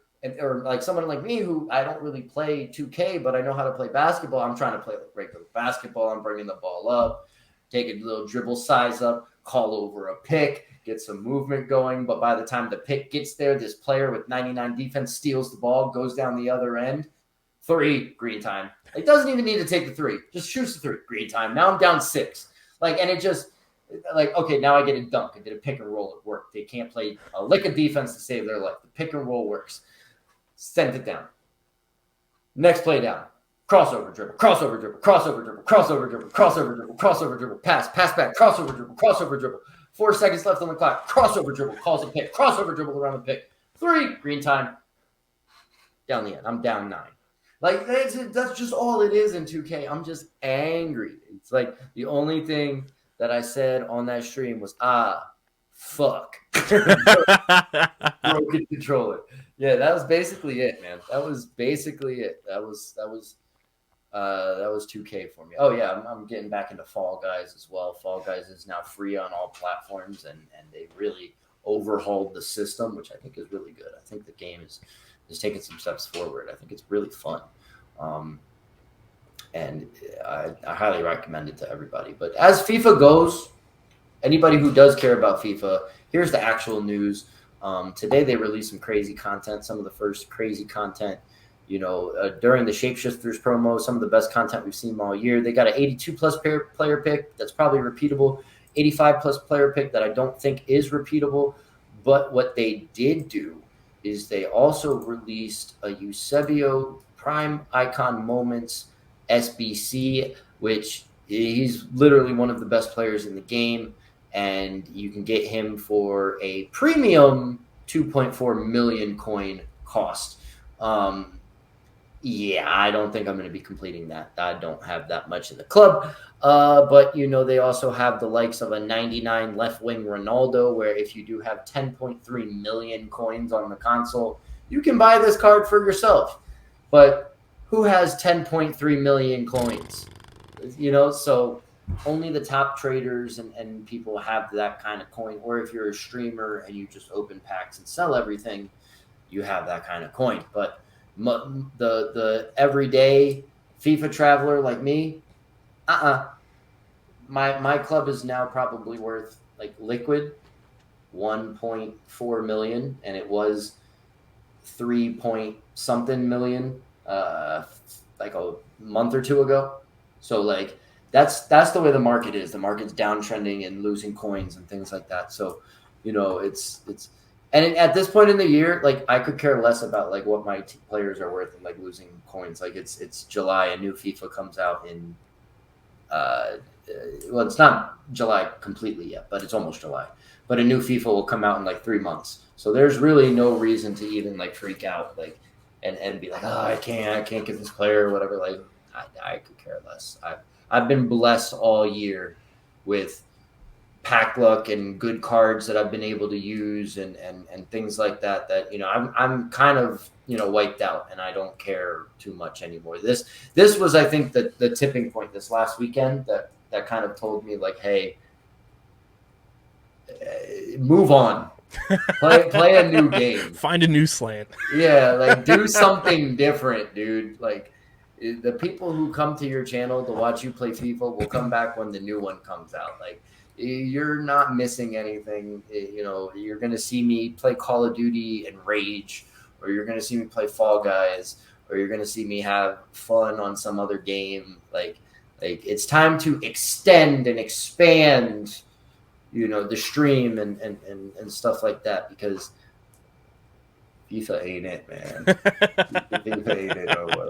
or like someone like me who I don't really play 2K, but I know how to play basketball. I'm trying to play like regular basketball. I'm bringing the ball up, take a little dribble size up, call over a pick, get some movement going. But by the time the pick gets there, this player with 99 defense steals the ball, goes down the other end. 3, green time. It doesn't even need to take the 3. Just shoots the 3, green time. Now I'm down 6. And it just, okay, now I get a dunk. I did a pick and roll at work. They can't play a lick of defense to save their life. The pick and roll works. Send it down. Next play down. Crossover dribble, crossover dribble, crossover dribble, crossover dribble, crossover dribble, crossover dribble, pass back, crossover dribble. 4 seconds left on the clock. Crossover dribble, calls a pick. Crossover dribble around the pick. 3, green time. Down the end. I'm down 9. That's just all it is in 2K. I'm just angry. It's like the only thing that I said on that stream was, fuck. Broken controller. Yeah, that was basically it, man. That was basically it. That was 2K for me. Oh yeah, I'm getting back into Fall Guys as well. Fall Guys is now free on all platforms, and they really overhauled the system, which I think is really good. I think the game is taking some steps forward. I think it's really fun. And I highly recommend it to everybody. But as FIFA goes, anybody who does care about FIFA, here's the actual news. Today they released some crazy content, some of the first crazy content, during the Shapeshifters promo, some of the best content we've seen all year. They got an 82-plus player pick that's probably repeatable, 85-plus player pick that I don't think is repeatable. But what they did do is they also released a Eusebio Prime Icon Moments SBC, which he's literally one of the best players in the game. and you can get him for a premium 2.4 million coin cost. Yeah, I don't think I'm going to be completing that. I don't have that much in the club. But, they also have the likes of a 99 left-wing Ronaldo, where if you do have 10.3 million coins on the console, you can buy this card for yourself. But who has 10.3 million coins? So only the top traders and people have that kind of coin. Or if you're a streamer and you just open packs and sell everything, you have that kind of coin. But the everyday FIFA traveler like me, my club is now probably worth like liquid 1.4 million, and it was 3 point something million like a month or two ago. So like that's the way the market is. The market's downtrending and losing coins and things like that. So it's and at this point in the year, like I could care less about like what my players are worth and like losing coins. Like it's July, a new FIFA comes out in well, it's not July completely yet, but it's almost July. But a new FIFA will come out in like 3 months. So there's really no reason to even like freak out like and be like, oh, I can't get this player or whatever. Like I could care less. I've been blessed all year with pack luck and good cards that I've been able to use and things like that I'm kind of wiped out, and I don't care too much anymore. This was, I think, the tipping point this last weekend that kind of told me like, hey, move on. Play a new game. Find a new slant. Yeah, like do something different, dude. Like the people who come to your channel to watch you play FIFA will come back when the new one comes out. Like you're not missing anything. You're going to see me play Call of Duty and rage, or you're going to see me play Fall Guys, or you're going to see me have fun on some other game. Like it's time to extend and expand, the stream and stuff like that, because FIFA ain't it, man. FIFA ain't it no more.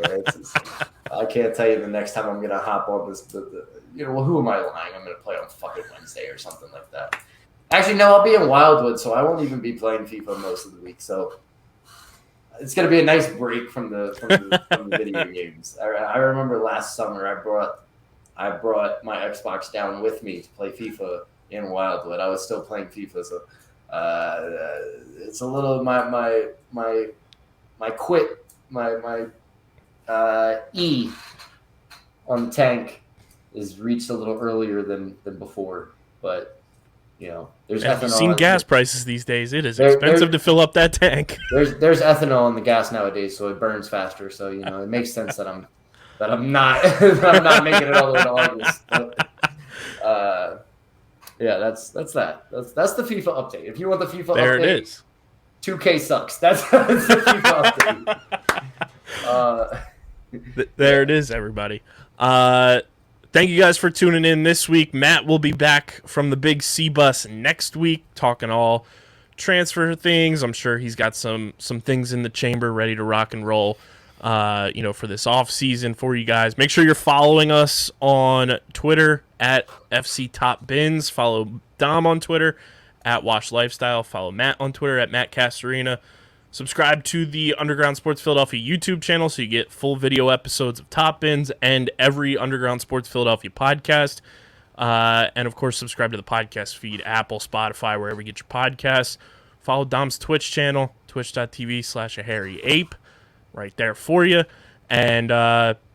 I can't tell you the next time I'm going to hop on this. Who am I lying? I'm going to play on fucking Wednesday or something like that. Actually, no, I'll be in Wildwood, so I won't even be playing FIFA most of the week. So it's going to be a nice break from the video games. I remember last summer I brought my Xbox down with me to play FIFA in Wildwood. I was still playing FIFA, so it's a little my quit my E on the tank is reached a little earlier than before, but there's Have you ethanol. seen gas prices these days? It is expensive to fill up that tank. There's ethanol in the gas nowadays, so it burns faster. So it makes sense that I'm not I'm not making it all the way to August. But, yeah, that's that. That's the FIFA update. If you want the FIFA there update, it is. 2K sucks. That's the FIFA update. There it is, everybody. Thank you guys for tuning in this week. Matt will be back from the big C bus next week, talking all transfer things. I'm sure he's got some things in the chamber ready to rock and roll, for this off season for you guys. Make sure you're following us on Twitter at FC Top Bins. Follow Dom on Twitter at Wash Lifestyle. Follow Matt on Twitter at Matt Castorina. Subscribe to the Underground Sports Philadelphia YouTube channel so you get full video episodes of Top Bins and every Underground Sports Philadelphia podcast. And, of course, subscribe to the podcast feed, Apple, Spotify, wherever you get your podcasts. Follow Dom's Twitch channel, twitch.tv/aharryape, right there for you. And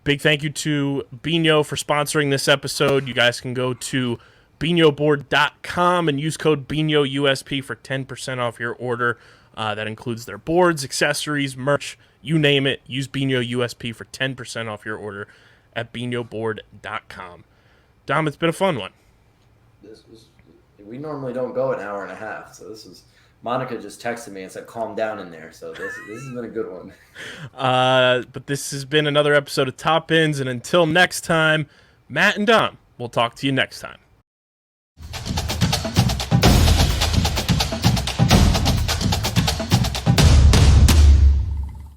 big thank you to Bino for sponsoring this episode. You guys can go to binoboard.com and use code BINOUSP for 10% off your order. That includes their boards, accessories, merch, you name it. Use Bino USP for 10% off your order at binoboard.com. Dom, it's been a fun one. We normally don't go an hour and a half, so this was Monica just texted me and said, calm down in there, so this has been a good one. But this has been another episode of Top Bins, and until next time, Matt and Dom, we'll talk to you next time.